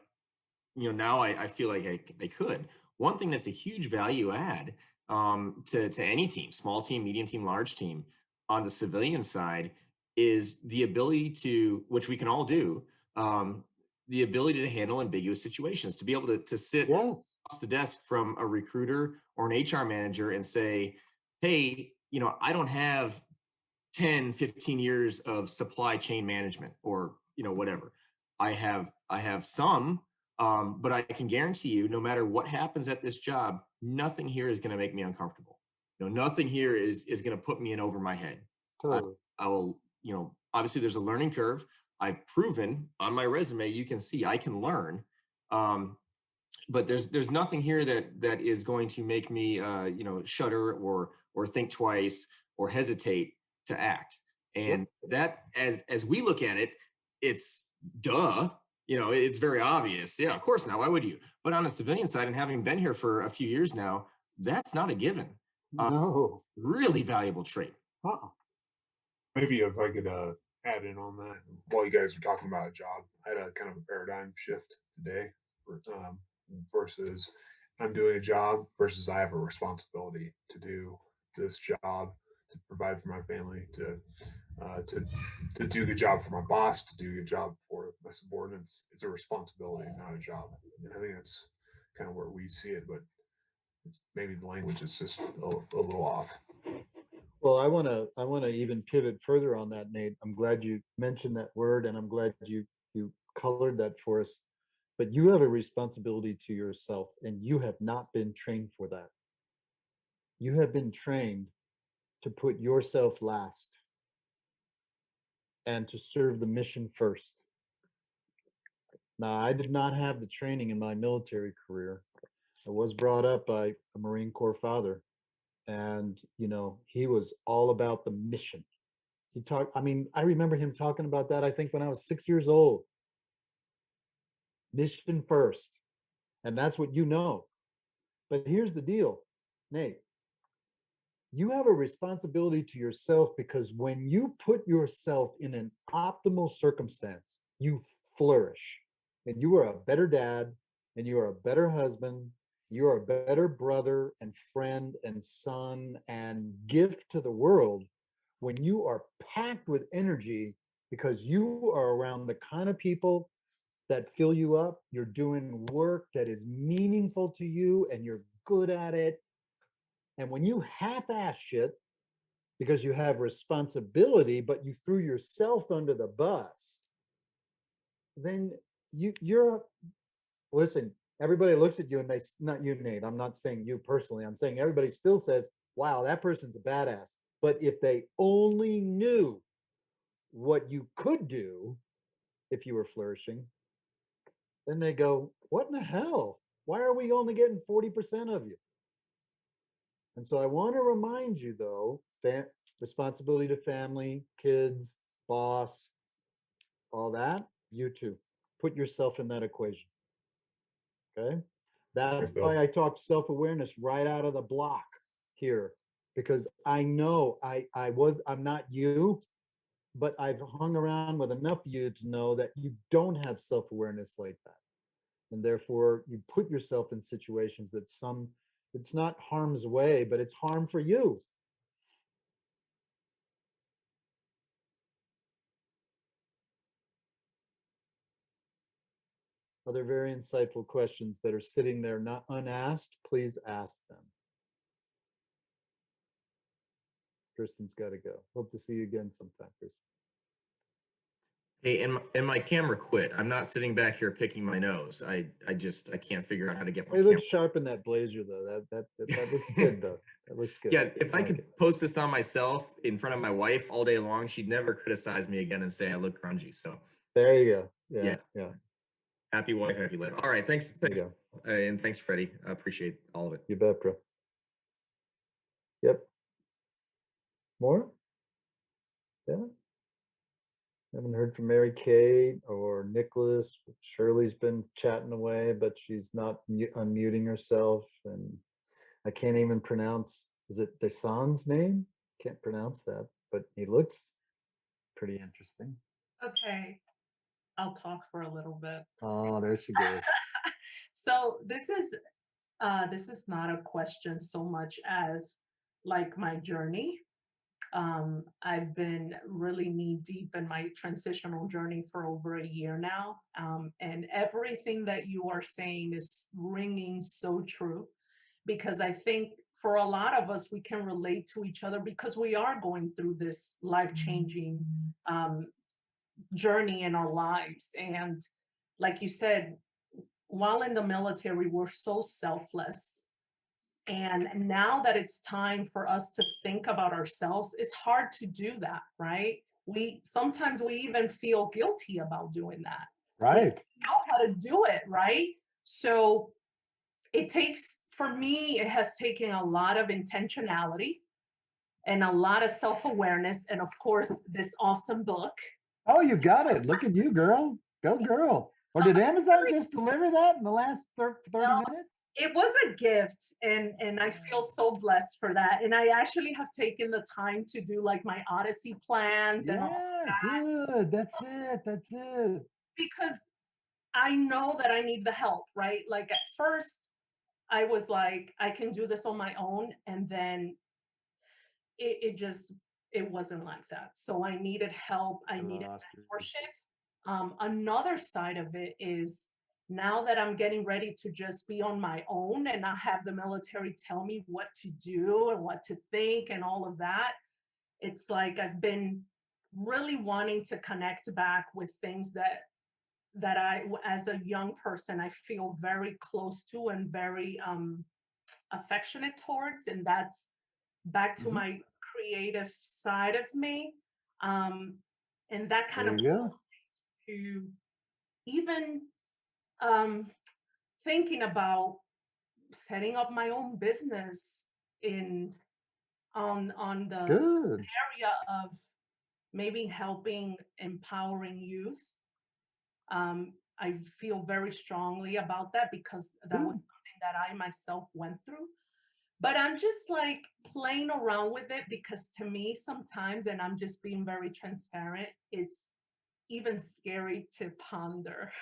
now I feel like I could. One thing that's a huge value add to any team, small team, medium team, large team, on the civilian side, is the ability to, which we can all do, the ability to handle ambiguous situations, to be able to sit across the desk from a recruiter or an HR manager and say, hey, I don't have 10, 15 years of supply chain management, or whatever. I have some, but I can guarantee you, no matter what happens at this job, nothing here is going to make me uncomfortable. Nothing here is going to put me in over my head. Totally. I will, obviously there's a learning curve. I've proven on my resume, you can see I can learn. But there's nothing here that is going to make me, shudder or think twice or hesitate to act. And that, as we look at it, it's duh. It's very obvious. Yeah, of course not. Why would you? But on a civilian side, and having been here for a few years now, that's not a given. No. Really valuable trait. Maybe if I could add in on that, while you guys were talking about a job, I had a kind of a paradigm shift today, versus I'm doing a job versus I have a responsibility to do this job, to provide for my family, to do a good job for my boss, to do a good job for my subordinates. It's a responsibility, not a job. And I think that's kind of where we see it, but maybe the language is just a little off. Well, I want to even pivot further on that, Nate. I'm glad you mentioned that word, and I'm glad you colored that for us. But you have a responsibility to yourself, and you have not been trained for that. You have been trained to put yourself last and to serve the mission first. Now, I did not have the training in my military career. I was brought up by a Marine Corps father, and he was all about the mission. I remember him talking about that, I think, when I was 6 years old. Mission first. And that's what you know. But here's the deal, Nate. You have a responsibility to yourself, because when you put yourself in an optimal circumstance, you flourish. And you are a better dad, and you are a better husband, you are a better brother and friend and son and gift to the world when you are packed with energy, because you are around the kind of people that fill you up. You're doing work that is meaningful to you and you're good at it. And when you half-ass shit because you have responsibility, but you threw yourself under the bus, then you're, listen, everybody looks at you and they, not you, Nate, I'm not saying you personally, I'm saying everybody still says, wow, that person's a badass. But if they only knew what you could do if you were flourishing, then they go, what in the hell? Why are we only getting 40% of you? And so I want to remind you, though, responsibility to family, kids, boss, all that, you too. Put yourself in that equation. Okay? That's why I talked self-awareness right out of the block here, because I know I'm not you, but I've hung around with enough you to know that you don't have self-awareness like that. And therefore you put yourself in situations that it's not harm's way, but it's harm for you. Other very insightful questions that are sitting there not unasked, please ask them. Kristen's got to go. Hope to see you again sometime, Kristen. Hey, and my camera quit. I'm not sitting back here picking my nose. I can't figure out how to get my It camera. looks sharp in that blazer, though. That looks good, though. That looks good. Yeah, if I could post this on myself in front of my wife all day long, she'd never criticize me again and say I look grungy. So there you go. Yeah. Happy wife, happy life. All right, thanks, and thanks, Freddie. I appreciate all of it. You bet, bro. Yep. More? Yeah. Haven't heard from Mary Kate or Nicholas. Shirley's been chatting away, but she's not unmuting herself. And I can't even pronounce, is it Desan's name? Can't pronounce that, but he looks pretty interesting. Okay, I'll talk for a little bit. Oh, there she goes. So this is not a question so much as like my journey. I've been really knee deep in my transitional journey for over a year now. And everything that you are saying is ringing so true, because I think for a lot of us, we can relate to each other because we are going through this life-changing journey in our lives. And like you said, while in the military, we're so selfless. And now that it's time for us to think about ourselves, it's hard to do that, right? Sometimes we even feel guilty about doing that. Right. We know how to do it, right? So it takes, for me, it has taken a lot of intentionality and a lot of self-awareness. And of course, this awesome book. Oh, you got it. Look at you, girl. Go, girl. Or did Amazon just deliver that in the last 30 minutes? It was a gift, and I feel so blessed for that. And I actually have taken the time to do like my Odyssey plans and all that. Good. That's it. Because I know that I need the help, right? Like at first, I was like, I can do this on my own. And then it wasn't like that. So I needed help. I needed mentorship. Another side of it is now that I'm getting ready to just be on my own and not have the military tell me what to do and what to think and all of that, it's like I've been really wanting to connect back with things that I, as a young person, I feel very close to and very affectionate towards, and that's back to my creative side of me. And that kind of to even thinking about setting up my own business on the area of maybe helping empowering youth. I feel very strongly about that because that was something that I myself went through. But I'm just like playing around with it because to me sometimes, and I'm just being very transparent, it's even scary to ponder.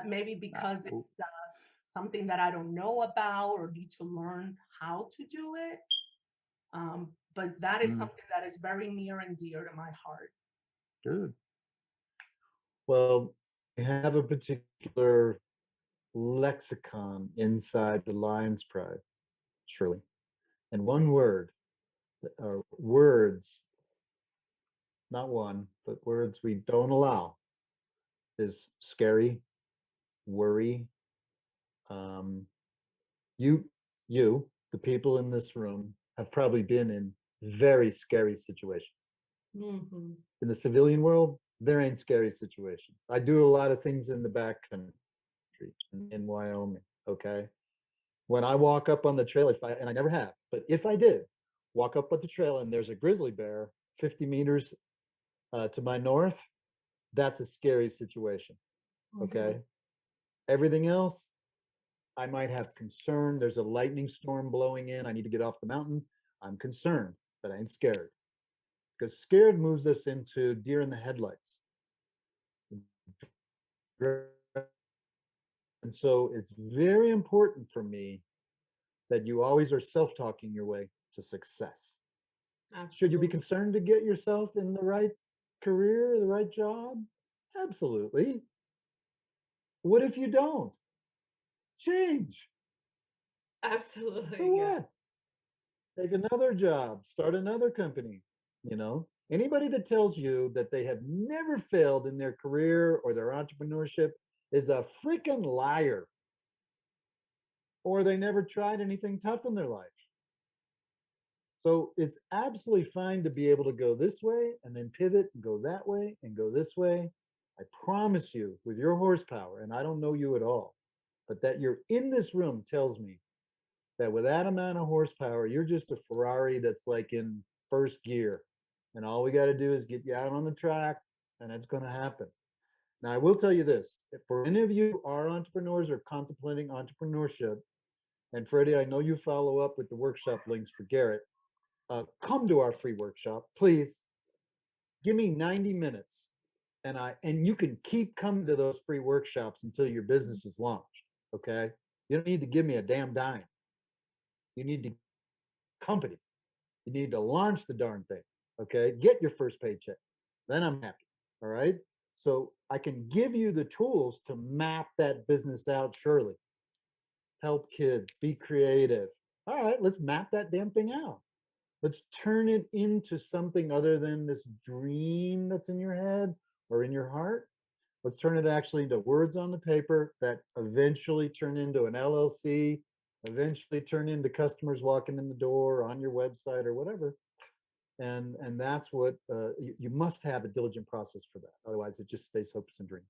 Maybe because it's something that I don't know about or need to learn how to do it. But that is something that is very near and dear to my heart. Good. Well, we have a particular lexicon inside the Lion's Pride, Shirley. And one word, or words, not one, but words we don't allow, is scary, worry. Um, you, the people in this room, have probably been in very scary situations. Mm-hmm. In the civilian world, there ain't scary situations. I do a lot of things in the back country in Wyoming. Okay. When I walk up on the trail, and I never have, but if I did walk up on the trail and there's a grizzly bear 50 meters to my north, that's a scary situation. Okay. Everything else, I might have concern. There's a lightning storm blowing in. I need to get off the mountain. I'm concerned, but I ain't scared. Because scared moves us into deer in the headlights. And so it's very important for me that you always are self-talking your way to success. Absolutely. Should you be concerned to get yourself in the right career, the right job? Absolutely. What if you don't? Change. Absolutely. So what? Take another job, start another company. You know, anybody that tells you that they have never failed in their career or their entrepreneurship is a freaking liar. Or they never tried anything tough in their life. So it's absolutely fine to be able to go this way and then pivot and go that way and go this way. I promise you, with your horsepower, and I don't know you at all, but that you're in this room tells me that with that amount of horsepower, you're just a Ferrari that's like in first gear. And all we got to do is get you out on the track, and it's going to happen. Now, I will tell you this, if for any of you are entrepreneurs or contemplating entrepreneurship, and Freddie, I know you follow up with the workshop links for Garrett, come to our free workshop, please. Give me 90 minutes, and you can keep coming to those free workshops until your business is launched, okay? You don't need to give me a damn dime. You need to company. You need to launch the darn thing, okay? Get your first paycheck. Then I'm happy, all right? So I can give you the tools to map that business out, surely. Help kids, be creative. All right, let's map that damn thing out. Let's turn it into something other than this dream that's in your head or in your heart. Let's turn it actually into words on the paper that eventually turn into an LLC, eventually turn into customers walking in the door on your website or whatever. And that's what you must have a diligent process for that. Otherwise, it just stays hopes and dreams.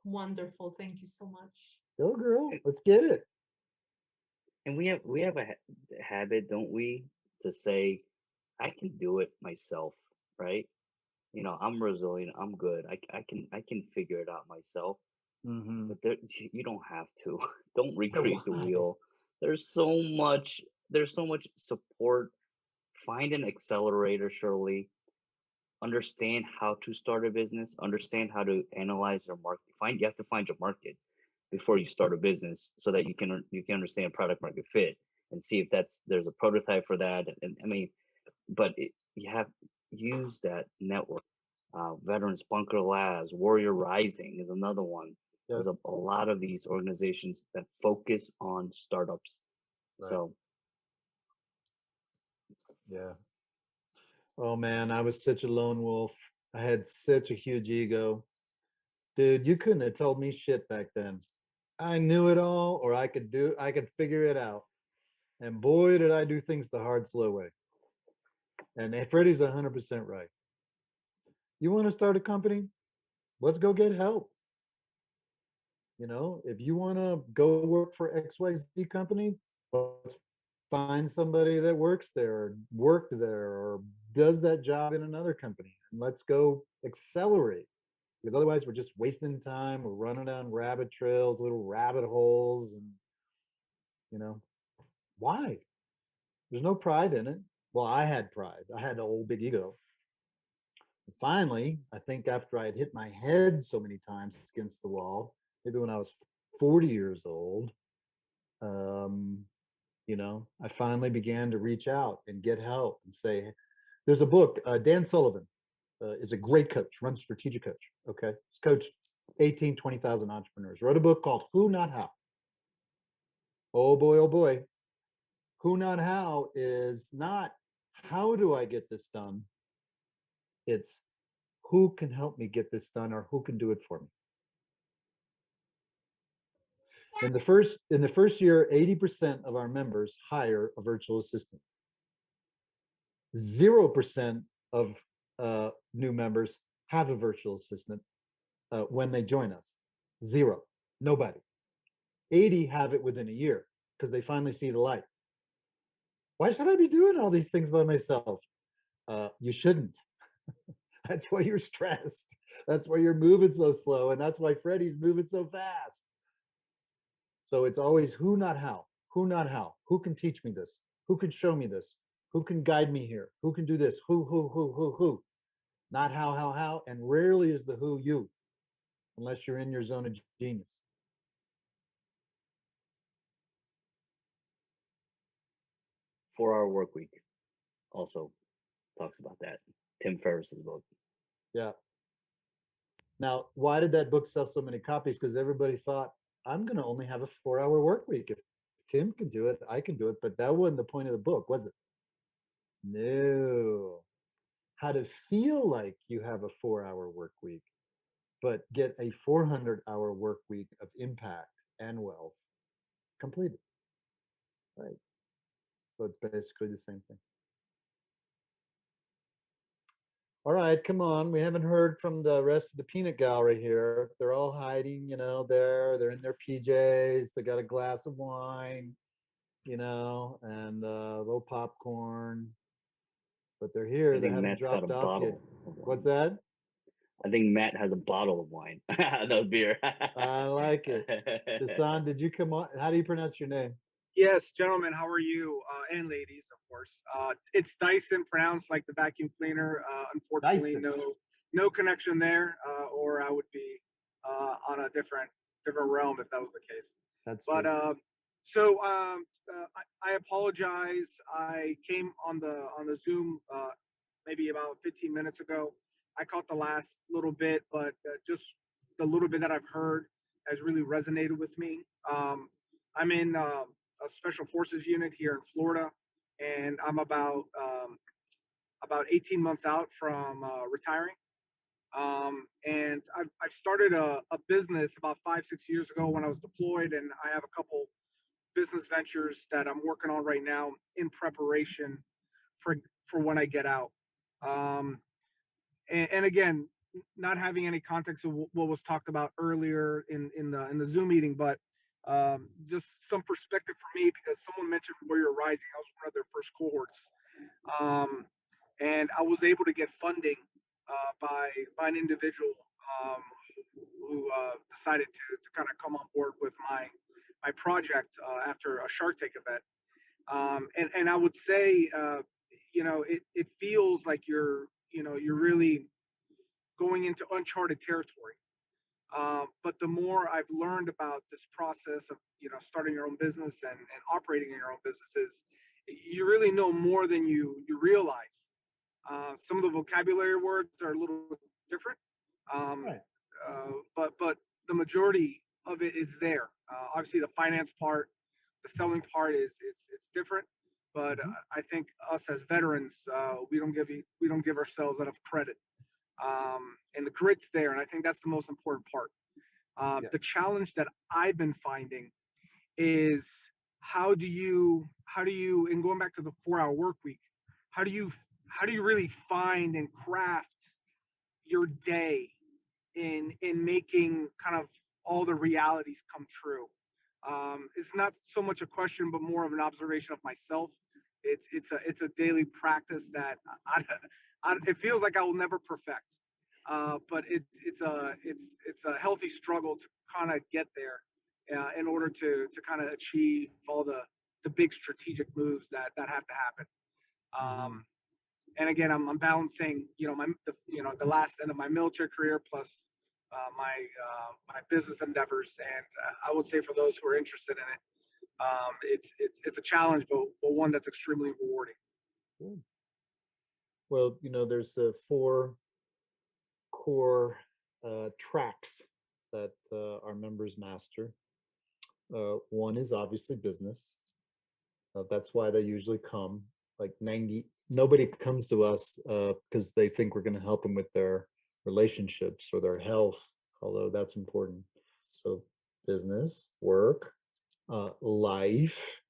Wonderful. Thank you so much. Go, girl. Let's get it. And we have a habit, don't we, to say, I can do it myself, right? You know, I'm resilient. I'm good. I can figure it out myself. Mm-hmm. But there, you don't have to. Don't recreate the Why? wheel. There's so much. There's so much support. Find an accelerator, Shirley. Understand how to start a business. Understand how to analyze your market. You have to find your market before you start a business, so that you can understand product market fit and see if there's a prototype for that. And I mean, but you have use that network. Veterans Bunker Labs, Warrior Rising is another one. Yeah. There's a lot of these organizations that focus on startups. Right. So yeah. Oh man, I was such a lone wolf. I had such a huge ego. Dude, you couldn't have told me shit back then. I knew it all, or I could figure it out. And boy, did I do things the hard, slow way. And Freddie's 100% right. You want to start a company? Let's go get help. You know, if you want to go work for XYZ company, let's find somebody that works there or worked there or does that job in another company. And let's go accelerate. Because otherwise we're just wasting time. We're running down rabbit trails, little rabbit holes, and you know, why? There's no pride in it. Well, I had pride. I had a whole big ego. And finally, I think after I had hit my head so many times against the wall, maybe when I was 40 years old, you know, I finally began to reach out and get help and say, there's a book, Dan Sullivan is a great coach, runs Strategic Coach. Okay. He's coached 18, 20,000 entrepreneurs, wrote a book called Who Not How. Oh boy, Who, not how is not how do I get this done? It's who can help me get this done or who can do it for me. In the first year, 80% of our members hire a virtual assistant. 0% of new members have a virtual assistant when they join us. 0, nobody. 80 have it within a year because they finally see the light. Why should I be doing all these things by myself? You shouldn't. That's why you're stressed. That's why you're moving so slow. And that's why Freddie's moving so fast. So it's always who, not how. Who, not how. Who can teach me this? Who can show me this? Who can guide me here? Who can do this? Who? Not how. And rarely is the who you, unless you're in your zone of genius. 4-Hour Workweek also talks about that. Tim Ferriss's book. Yeah. Now, why did that book sell so many copies? Because everybody thought, I'm going to only have a 4-hour work week. If Tim can do it, I can do it. But that wasn't the point of the book, was it? No. How to feel like you have a 4-hour work week, but get a 400-hour work week of impact and wealth completed. Right. So it's basically the same thing. All right, come on. We haven't heard from the rest of the peanut gallery here. They're all hiding, there. They're in their PJs. They got a glass of wine, and a little popcorn. But they're here. They haven't Matt's got a dropped off yet. bottle. What's that? I think Matt has a bottle of wine. No beer. I like it. Hassan, did you come on? How do you pronounce your name? Yes, gentlemen, how are you? And ladies, of course. It's Dyson, pronounced like the vacuum cleaner. Unfortunately, Dyson. no connection there, or I would be on a different realm if that was the case. That's But right. I apologize. I came on the Zoom maybe about 15 minutes ago. I caught the last little bit, but just the little bit that I've heard has really resonated with me. I'm in a special forces unit here in Florida, and I'm about 18 months out from retiring. And I've started a business about 5-6 years ago when I was deployed, and I have a couple business ventures that I'm working on right now in preparation for when I get out. And again, not having any context of what was talked about earlier in the Zoom meeting, but just some perspective for me because someone mentioned Warrior Rising. I was one of their first cohorts, and I was able to get funding by an individual who decided to kind of come on board with my project after a Shark Tank event. And I would say, it feels like you're really going into uncharted territory. But the more I've learned about this process of, starting your own business and operating in your own businesses, you really know more than you realize. Some of the vocabulary words are a little different, Right. but the majority of it is there. Obviously, the finance part, the selling part it's different. But I think us as veterans, we don't give ourselves enough credit. And the grit's there, and I think that's the most important part. The Yes. challenge that I've been finding is how do you and going back to the 4-hour work week, how do you really find and craft your day in making kind of all the realities come true? It's not so much a question, but more of an observation of myself. It's a daily practice that it feels like I will never perfect. But it's a healthy struggle to kind of get there in order to kind of achieve all the big strategic moves that have to happen. And again, I'm balancing, the last end of my military career plus my business endeavors. And I would say for those who are interested in it, it's a challenge, but one that's extremely rewarding. Good. Well, there's 4 core tracks that our members master. One is obviously business. That's why they usually come. Like nobody comes to us because they think we're going to help them with their relationships or their health, although that's important. So business, work, life,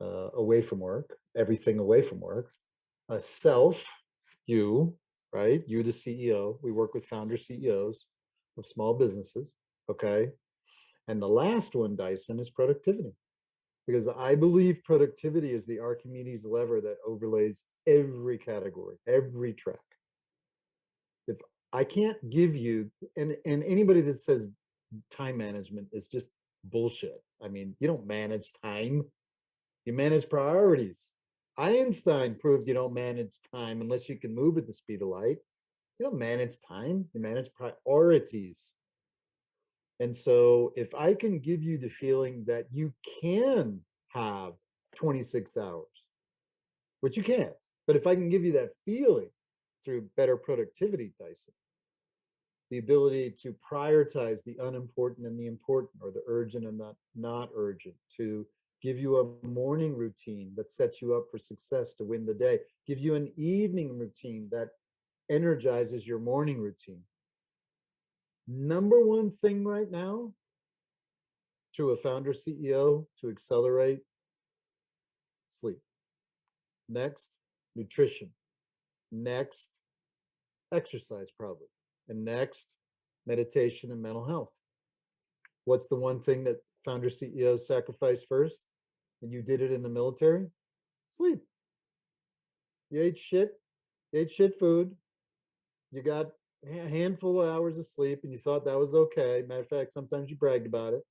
away from work, everything away from work, self, you, right? You, the CEO. We work with founder CEOs of small businesses. Okay. And the last one, Dyson, is productivity. Because I believe productivity is the Archimedes lever that overlays every category, every track. If I can't give you, and anybody that says time management is just bullshit. I mean, you don't manage time, you manage priorities. Einstein proved you don't manage time unless you can move at the speed of light. You don't manage time, you manage priorities. And so if I can give you the feeling that you can have 26 hours, which you can't, but if I can give you that feeling through better productivity, Dyson, the ability to prioritize the unimportant and the important, or the urgent and the not urgent, to give you a morning routine that sets you up for success to win the day, give you an evening routine that energizes your morning routine. Number one thing right now to a founder CEO to accelerate: sleep. Next, nutrition. Next, exercise, probably. And next, meditation and mental health. What's the one thing that founder CEOs sacrifice first? And you did it in the military? Sleep. You ate shit. You ate shit food. You got a handful of hours of sleep, and you thought that was okay. Matter of fact, sometimes you bragged about it.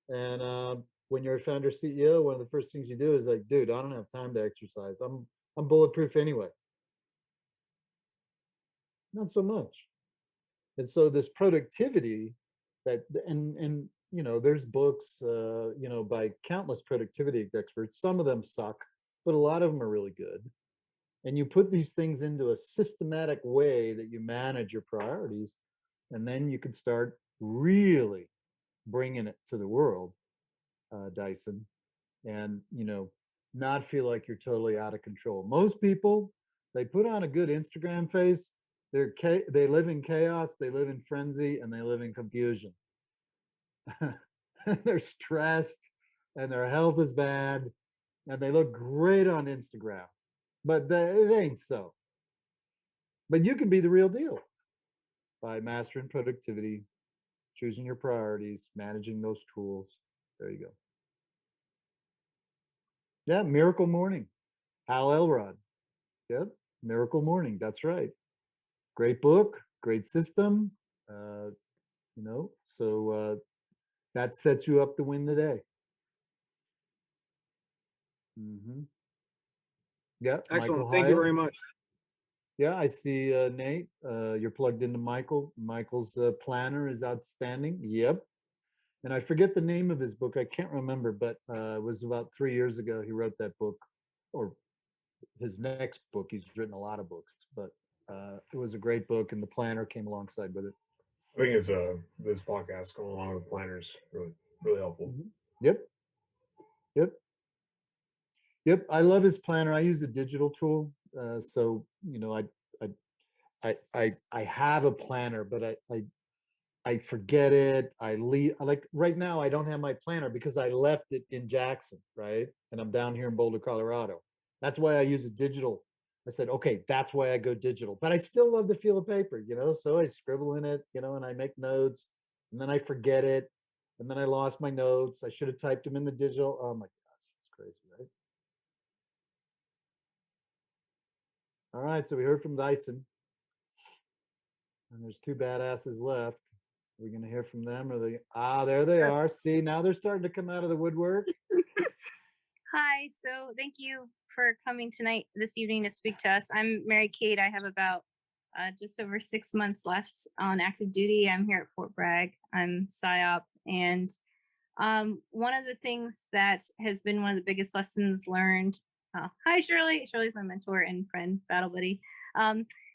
And when you're a founder CEO, one of the first things you do is like, dude, I don't have time to exercise. I'm bulletproof anyway. Not so much. And so this productivity that, and you know, there's books, you know, by countless productivity experts. Some of them suck, but a lot of them are really good. And you put these things into a systematic way that you manage your priorities, and then you can start really bringing it to the world, Dyson, and, you know, not feel like you're totally out of control. Most people, they put on a good Instagram face. They live in chaos, they live in frenzy, and they live in confusion. They're stressed, and their health is bad, and they look great on Instagram, but it ain't so. But you can be the real deal by mastering productivity, choosing your priorities, managing those tools. There you go. Yeah, Miracle Morning, Hal Elrod. Yep, Miracle Morning. That's right. Great book, great system. You know, so that sets you up to win the day. Mm-hmm. Yeah, Excellent. Michael Thank you Hyatt. very much. Yeah, I see Nate. You're plugged into Michael. Michael's planner is outstanding. Yep. And I forget the name of his book. I can't remember, but it was about 3 years ago he wrote that book, or his next book. He's written a lot of books, but it was a great book, and the planner came alongside with it. I think it's this podcast going along with planners really helpful. Mm-hmm. Yep. Yep. Yep. I love his planner. I use a digital tool, so you know, I have a planner, but I forget it. I leave, like right now, I don't have my planner because I left it in Jackson, right? And I'm down here in Boulder, Colorado. That's why I use a digital. I said, okay, that's why I go digital. But I still love the feel of paper, you know? So I scribble in it, you know, and I make notes, and then I forget it. And then I lost my notes. I should have typed them in the digital. Oh my gosh, it's crazy, right? All right, so we heard from Dyson. And there's two badasses left. We're going to hear from them, or there they are. See, now they're starting to come out of the woodwork. Hi, so thank you for coming this evening to speak to us. I'm Mary Kate. I have about just over 6 months left on active duty. I'm here at Fort Bragg. I'm PSYOP. And one of the things that has been one of the biggest lessons learned, hi, Shirley. Shirley's my mentor and friend, battle buddy.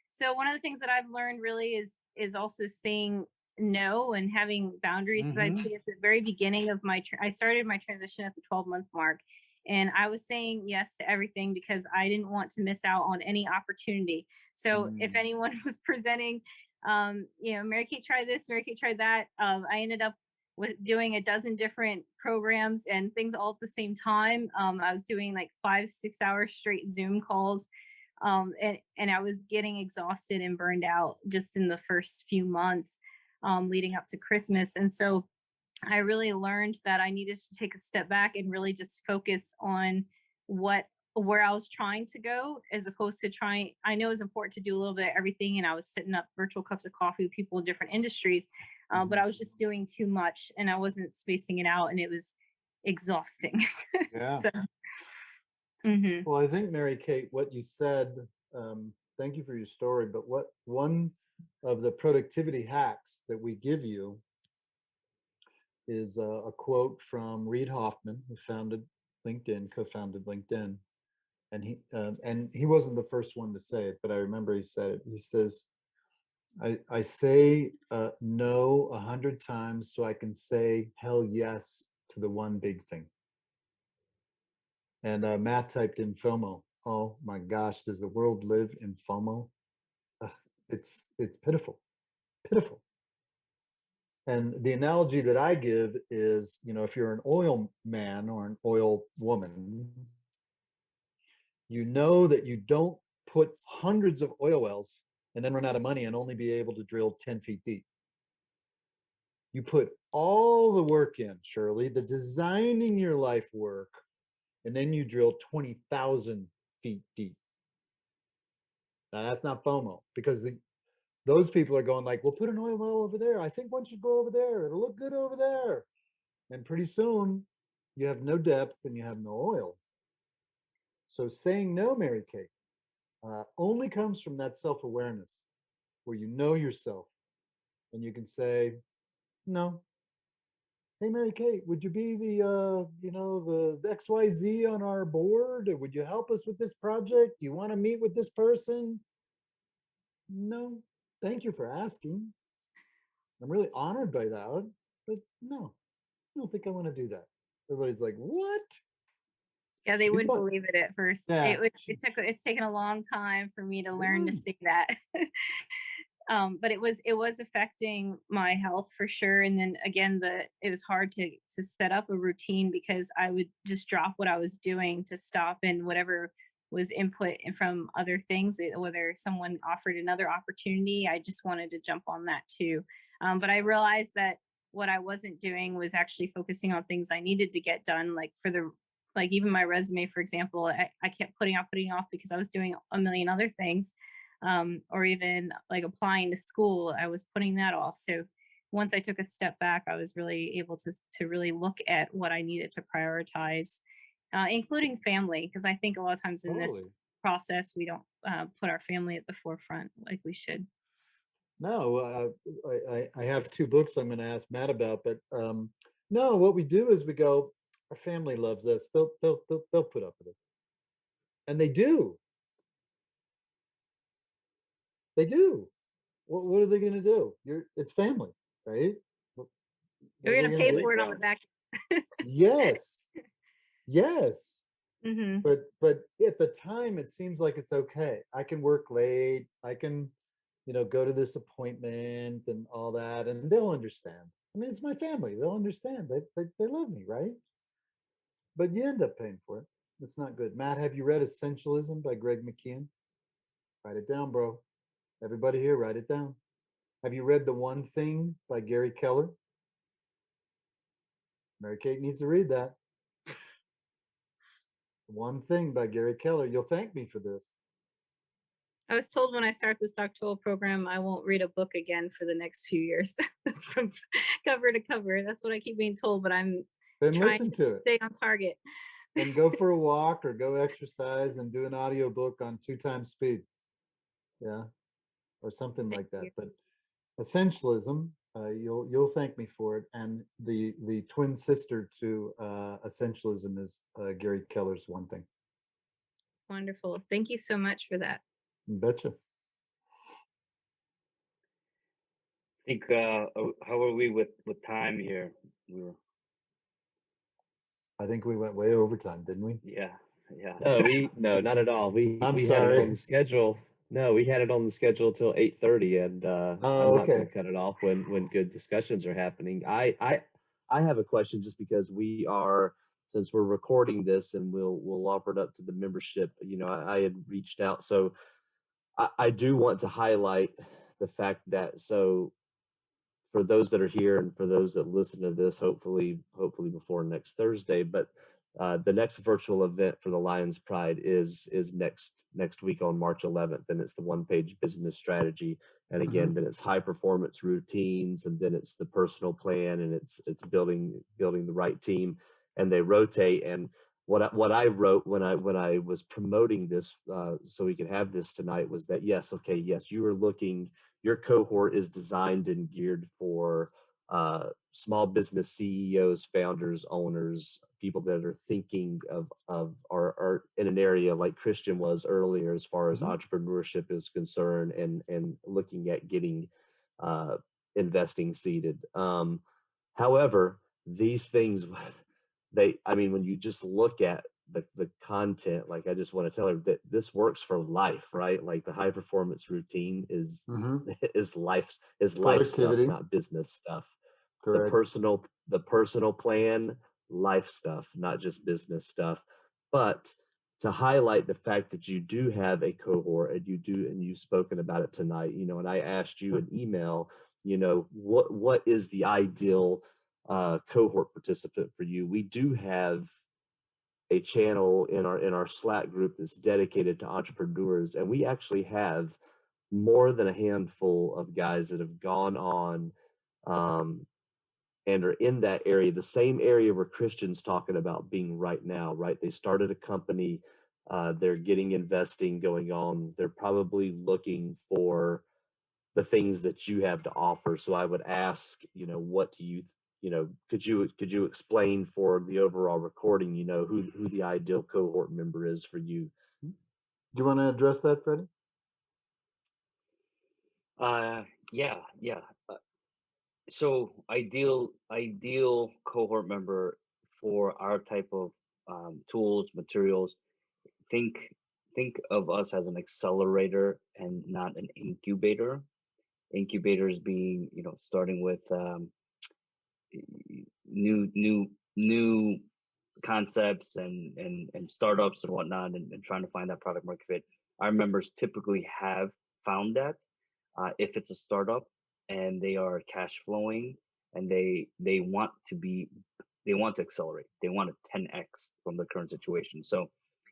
So one of the things that I've learned really is also saying no and having boundaries. Because I'd say at the very beginning of I started my transition at the 12-month mark, And I was saying yes to everything because I didn't want to miss out on any opportunity. So if anyone was presenting, Mary Kate tried this, Mary Kate tried that, I ended up with doing a dozen different programs and things all at the same time. I was doing like 5-6 hours straight Zoom calls. And I was getting exhausted and burned out just in the first few months leading up to Christmas. And so I really learned that I needed to take a step back and really just focus on where I was trying to go, as opposed to trying. I know it's important to do a little bit of everything, and I was setting up virtual cups of coffee with people in different industries, but I was just doing too much and I wasn't spacing it out, and it was exhausting. Yeah. So, Well, I think, Mary Kate, what you said, thank you for your story, but one of the productivity hacks that we give you is a quote from Reid Hoffman, who co-founded LinkedIn. And he wasn't the first one to say it, but I remember he said it. He says, I say no 100 times so I can say hell yes to the one big thing. And Matt typed in FOMO. Oh my gosh, does the world live in FOMO? It's pitiful, pitiful. And the analogy that I give is, if you're an oil man or an oil woman, you know that you don't put hundreds of oil wells and then run out of money and only be able to drill 10 feet deep. You put all the work in, Shirley, the designing your life work, and then you drill 20,000 feet deep. Now that's not FOMO, because those people are going like, well, put an oil well over there. I think one should go over there. It'll look good over there. And pretty soon you have no depth and you have no oil. So saying no, Mary Kate, only comes from that self-awareness where you know yourself and you can say, no. Hey, Mary Kate, would you be the XYZ on our board? Or would you help us with this project? Do you want to meet with this person? No, thank you for asking. I'm really honored by that, but no, I don't think I want to do that. Everybody's like, what? yeah, they wouldn't believe it at first. Yeah. It's taken a long time for me to learn to say that. But it was affecting my health for sure. And then again, it was hard to set up a routine because I would just drop what I was doing to stop in whatever was input from other things, whether someone offered another opportunity, I just wanted to jump on that too. But I realized that what I wasn't doing was actually focusing on things I needed to get done, like even my resume, for example, I kept putting off because I was doing a million other things. Or even like applying to school, I was putting that off. So once I took a step back, I was really able to really look at what I needed to prioritize, including family, because I think a lot of times in this process, we don't put our family at the forefront like we should. No, I have 2 books I'm going to ask Matt about, but no, what we do is we go, our family loves us. They'll put up with it. And they do. They do. What are they going to do? It's family, right? We're going to pay for it on the back. Yes. Yes. Mm-hmm. But at the time, it seems like it's okay. I can work late. I can, go to this appointment and all that, and they'll understand. I mean, it's my family. They'll understand. They love me, right? But you end up paying for it. It's not good. Matt, have you read Essentialism by Greg McKeown? Write it down, bro. Everybody here, write it down. Have you read The One Thing by Gary Keller? Mary Kate needs to read that. One Thing by Gary Keller. You'll thank me for this. I was told when I start this doctoral program, I won't read a book again for the next few years. That's from cover to cover. That's what I keep being told, but I'm then trying listen to it. Stay on target. And go for a walk or go exercise and do an audio book on 2 times speed. Yeah. Or something like that. But Essentialism, you'll thank me for it. And the twin sister to Essentialism is Gary Keller's One Thing. Wonderful. Thank you so much for that. Betcha. I think how are we with time here? I think we went way overtime, didn't we? Yeah, yeah. No, not at all. We I'm we had it on sorry. the schedule. No, we had it on the schedule till 8:30, and Oh, I'm not going okay. to cut it off when good discussions are happening. I have a question just because since we're recording this and we'll offer it up to the membership. I had reached out, so I do want to highlight the fact that for those that are here and for those that listen to this, hopefully before next Thursday. But the next virtual event for the Lions Pride is next week on March 11th, and it's the one-page business strategy. And again, then it's high performance routines, and then it's the personal plan, and it's building the right team, and they rotate. And what I wrote when I was promoting this, so we could have this tonight, was that yes, you are looking. Your cohort is designed and geared for small business CEOs, founders, owners, people that are thinking of are in an area like Christian was earlier, as far as entrepreneurship is concerned, and looking at getting investing seated. However, these things, when you just look at the content, like, I just want to tell her that this works for life, right? Like, the high performance routine is is life stuff, Productivity. not business stuff. Correct. The personal plan, life stuff, not just business stuff. But to highlight the fact that you do have a cohort, and you've spoken about it tonight, and I asked you an email, what is the ideal cohort participant for you? We do have a channel in our Slack group that's dedicated to entrepreneurs, and we actually have more than a handful of guys that have gone on and are in that area, the same area where Christian's talking about being right now, right? They started a company, they're getting investing going on, they're probably looking for the things that you have to offer. So I would ask, what do you, could you explain for the overall recording, who the ideal cohort member is for you? Do you want to address that, Freddie? Yeah. So ideal cohort member for our type of tools, materials. Think of us as an accelerator and not an incubator. Incubators being, starting with new concepts and startups and whatnot, and trying to find that product market fit. Our members typically have found that. If it's a startup and they are cash flowing, and they want to accelerate, they want a 10x from the current situation. So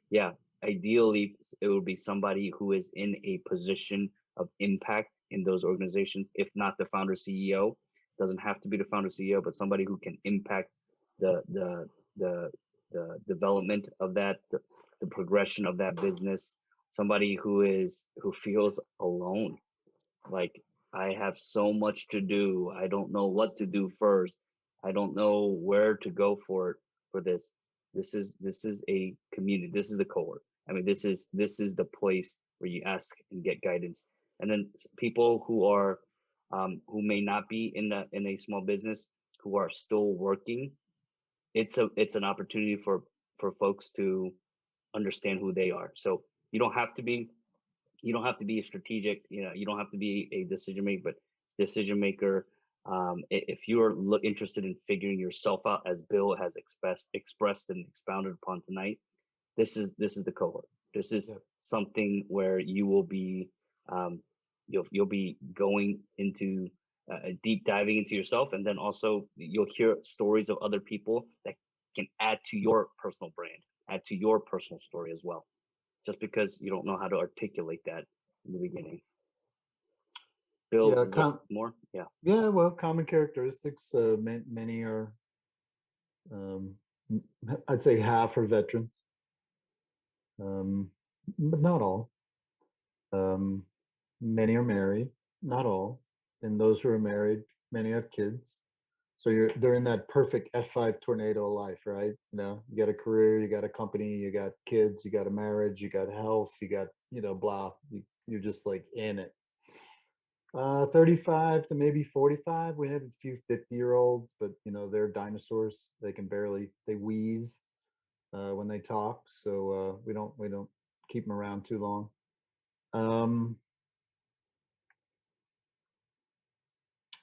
yeah, ideally it would be somebody who is in a position of impact in those organizations. If not the founder CEO, doesn't have to be the founder CEO, but somebody who can impact the development of that, the progression of that business. Somebody who feels alone, like, I have so much to do, I don't know what to do first, I don't know where to go for this. This is a community, this is a cohort. This is the place where you ask and get guidance. And then people who are who may not be in a small business, who are still working, it's an opportunity for folks to understand who they are. So you don't have to be a strategic, you don't have to be a decision maker. If you're interested in figuring yourself out, as Bill has expressed and expounded upon tonight, this is the cohort. This is something where you will be you'll be going into deep diving into yourself, and then also you'll hear stories of other people that can add to your personal brand, add to your personal story as well, just because you don't know how to articulate that in the beginning. Bill, more? Yeah. Yeah, well, common characteristics. Many are, I'd say half are veterans, but not all. Many are married, not all. And those who are married, many have kids. So they're in that perfect F5 tornado life, right? You got a career, you got a company, you got kids, you got a marriage, you got health, you got, blah. You're just like in it. 35 to maybe 45. We had a few 50-year-olds, but they're dinosaurs. They wheeze when they talk, so we don't keep them around too long.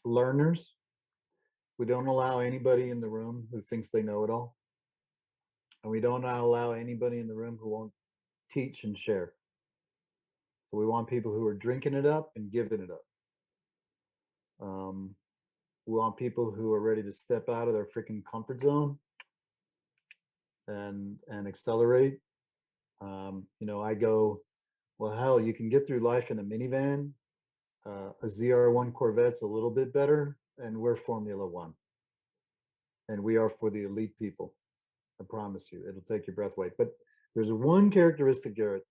Learners. We don't allow anybody in the room who thinks they know it all. And we don't allow anybody in the room who won't teach and share. So we want people who are drinking it up and giving it up. We want people who are ready to step out of their freaking comfort zone and accelerate. I go, well, hell, you can get through life in a minivan. A ZR1 Corvette's a little bit better, and we're Formula One. And we are for the elite people. I promise you, it'll take your breath away. But there's one characteristic, Garrett,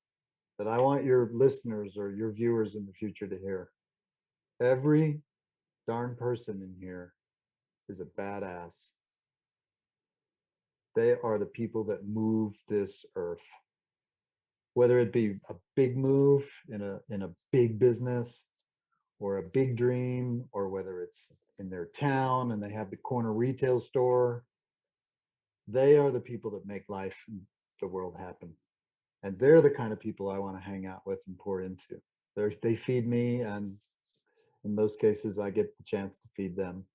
that I want your listeners or your viewers in the future to hear. Every darn person in here is a badass. They are the people that move this earth. Whether it be a big move in a big business or a big dream, or whether it's in their town and they have the corner retail store, they are the people that make life and the world happen. And they're the kind of people I want to hang out with and pour into. They feed me, and in most cases, I get the chance to feed them.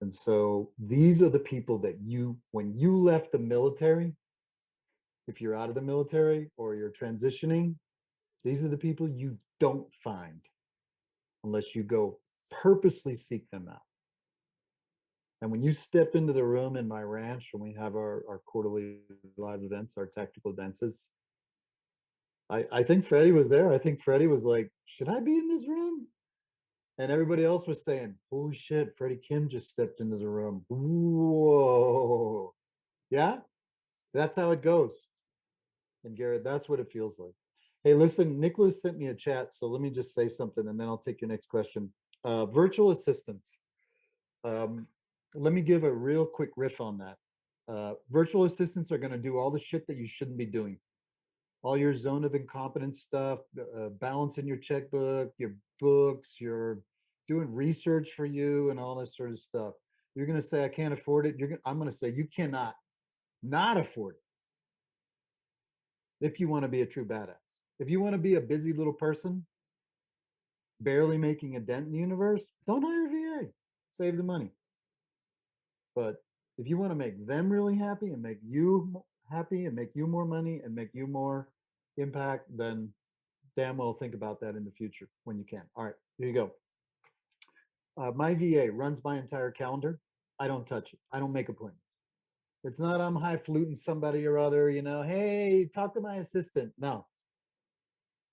And so these are the people that when you left the military, if you're out of the military or you're transitioning, these are the people you don't find unless you go purposely seek them out. And when you step into the room in my ranch, when we have our quarterly live events, our tactical advances, I think Freddie was there. I think Freddie was like, should I be in this room? And everybody else was saying, holy shit, Freddie Kim just stepped into the room. Whoa. Yeah, that's how it goes. And Garrett, that's what it feels like. Hey, listen, Nicholas sent me a chat, so let me just say something and then I'll take your next question. Virtual assistants. Let me give a real quick riff on that. Virtual assistants are going to do all the shit that you shouldn't be doing. All your zone of incompetence stuff, balancing your checkbook, your books, you're doing research for you and all this sort of stuff. You're going to say, I can't afford it. I'm going to say, you cannot not afford it if you want to be a true badass. If you want to be a busy little person, barely making a dent in the universe, don't hire VA. Save the money. But if you want to make them really happy and make you happy and make you more money and make you more impact, then damn well think about that in the future when you can. All right, here you go. My VA runs my entire calendar. I don't touch it. I don't make appointments. It's not I'm highfalutin somebody or other, hey, talk to my assistant. No,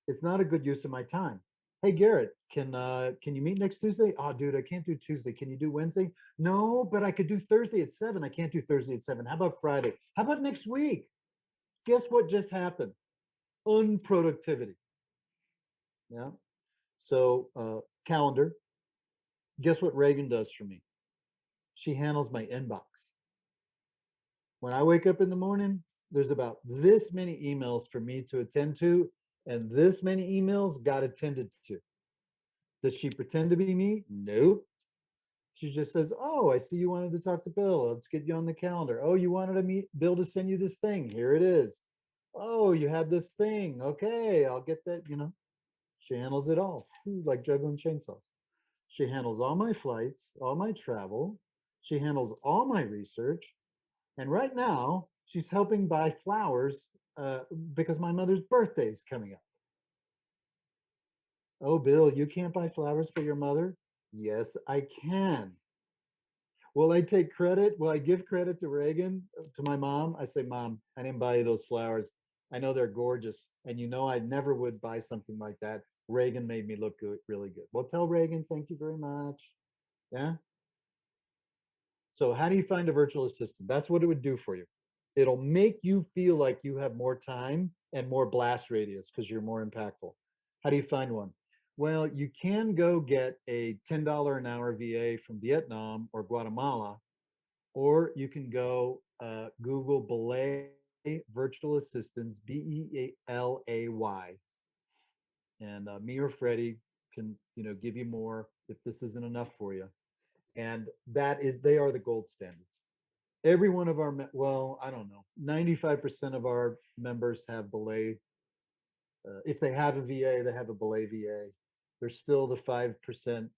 it's not a good use of my time. Hey, Garrett, can you meet next Tuesday? Oh, dude, I can't do Tuesday. Can you do Wednesday? No, but I could do Thursday at 7. I can't do Thursday at 7. How about Friday? How about next week? Guess what just happened? Unproductivity. Yeah. So calendar. Guess what Reagan does for me? She handles my inbox. When I wake up in the morning, there's about this many emails for me to attend to, and this many emails got attended to. Does she pretend to be me? Nope. She just says, oh, I see you wanted to talk to Bill. Let's get you on the calendar. Oh, you wanted to meet Bill to send you this thing. Here it is. Oh, you have this thing. Okay, I'll get that, She handles it all, like juggling chainsaws. She handles all my flights, all my travel. She handles all my research. And right now, she's helping buy flowers because my mother's birthday is coming up. Oh, Bill, you can't buy flowers for your mother? Yes, I can. Will I take credit? Will I give credit to Reagan, to my mom? I say, Mom, I didn't buy you those flowers. I know they're gorgeous. And I never would buy something like that. Reagan made me look good, really good. Well, tell Reagan, thank you very much. Yeah. So how do you find a virtual assistant? That's what it would do for you. It'll make you feel like you have more time and more blast radius because you're more impactful. How do you find one? Well, you can go get a $10 an hour VA from Vietnam or Guatemala, or you can go Google Belay Virtual Assistants, BELAY, and me or Freddie can give you more if this isn't enough for you. And they are the gold standard. Every one of our, well, I don't know, 95% of our members have belay. If they have a VA, they have a belay VA. There's still the 5%,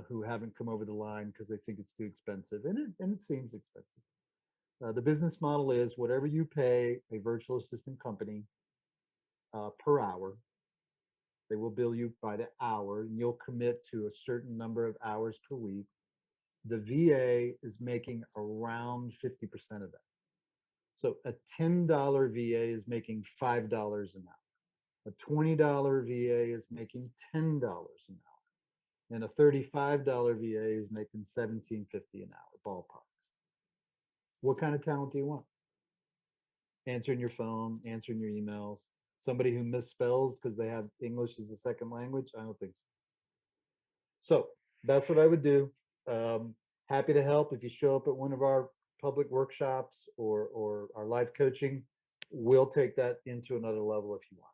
who haven't come over the line because they think it's too expensive, and it seems expensive. The business model is whatever you pay a virtual assistant company per hour, they will bill you by the hour, and you'll commit to a certain number of hours per week. The VA is making around 50% of that. So a $10 VA is making $5 an hour. A $20 VA is making $10 an hour. And a $35 VA is making $17.50 an hour, ballpark. What kind of talent do you want? Answering your phone, answering your emails. Somebody who misspells because they have English as a second language? I don't think so. So that's what I would do. Happy to help. If you show up at one of our public workshops or our live coaching, we'll take that into another level if you want.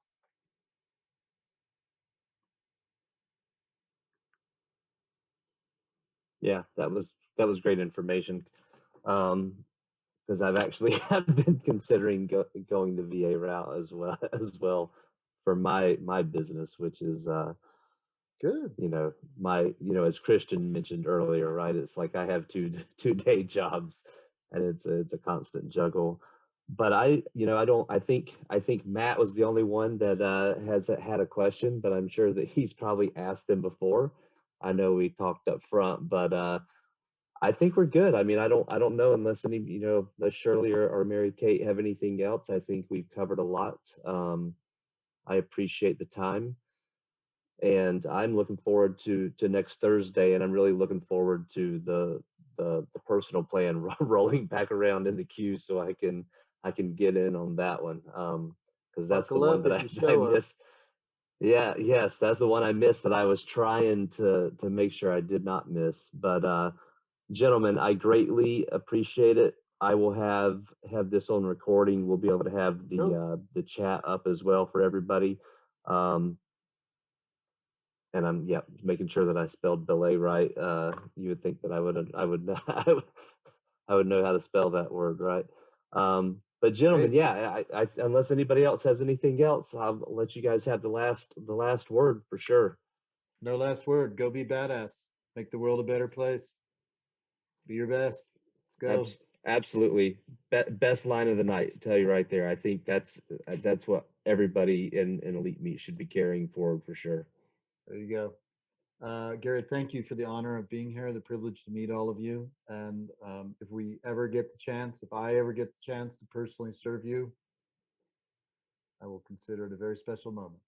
Yeah, that was great information. Because I've actually have been considering going the VA route as well for my business, which is good. As Christian mentioned earlier, right? It's like I have two day jobs, and it's a constant juggle. But I think Matt was the only one that has had a question, but I'm sure that he's probably asked them before. I know we talked up front, but I think we're good. I mean, I don't know unless unless Shirley or Mary Kate have anything else. I think we've covered a lot. I appreciate the time, and I'm looking forward to next Thursday, and I'm really looking forward to the personal plan rolling back around in the queue so I can get in on that one. Because that's the one that I missed. Yeah, yes, that's the one I missed that I was trying to make sure I did not miss. But gentlemen, I greatly appreciate it. I will have this on recording. We'll be able to have the chat up as well for everybody. And I'm making sure that I spelled belay right. You would think that I would I would know how to spell that word right. But gentlemen, I unless anybody else has anything else, I'll let you guys have the last word for sure. No last word. Go be badass. Make the world a better place. Be your best. Let's go. Absolutely. Best line of the night. I'll tell you right there. I think that's what everybody in Elite Meet should be carrying forward for sure. There you go. Garrett, thank you for the honor of being here, the privilege to meet all of you. And if I ever get the chance to personally serve you, I will consider it a very special moment.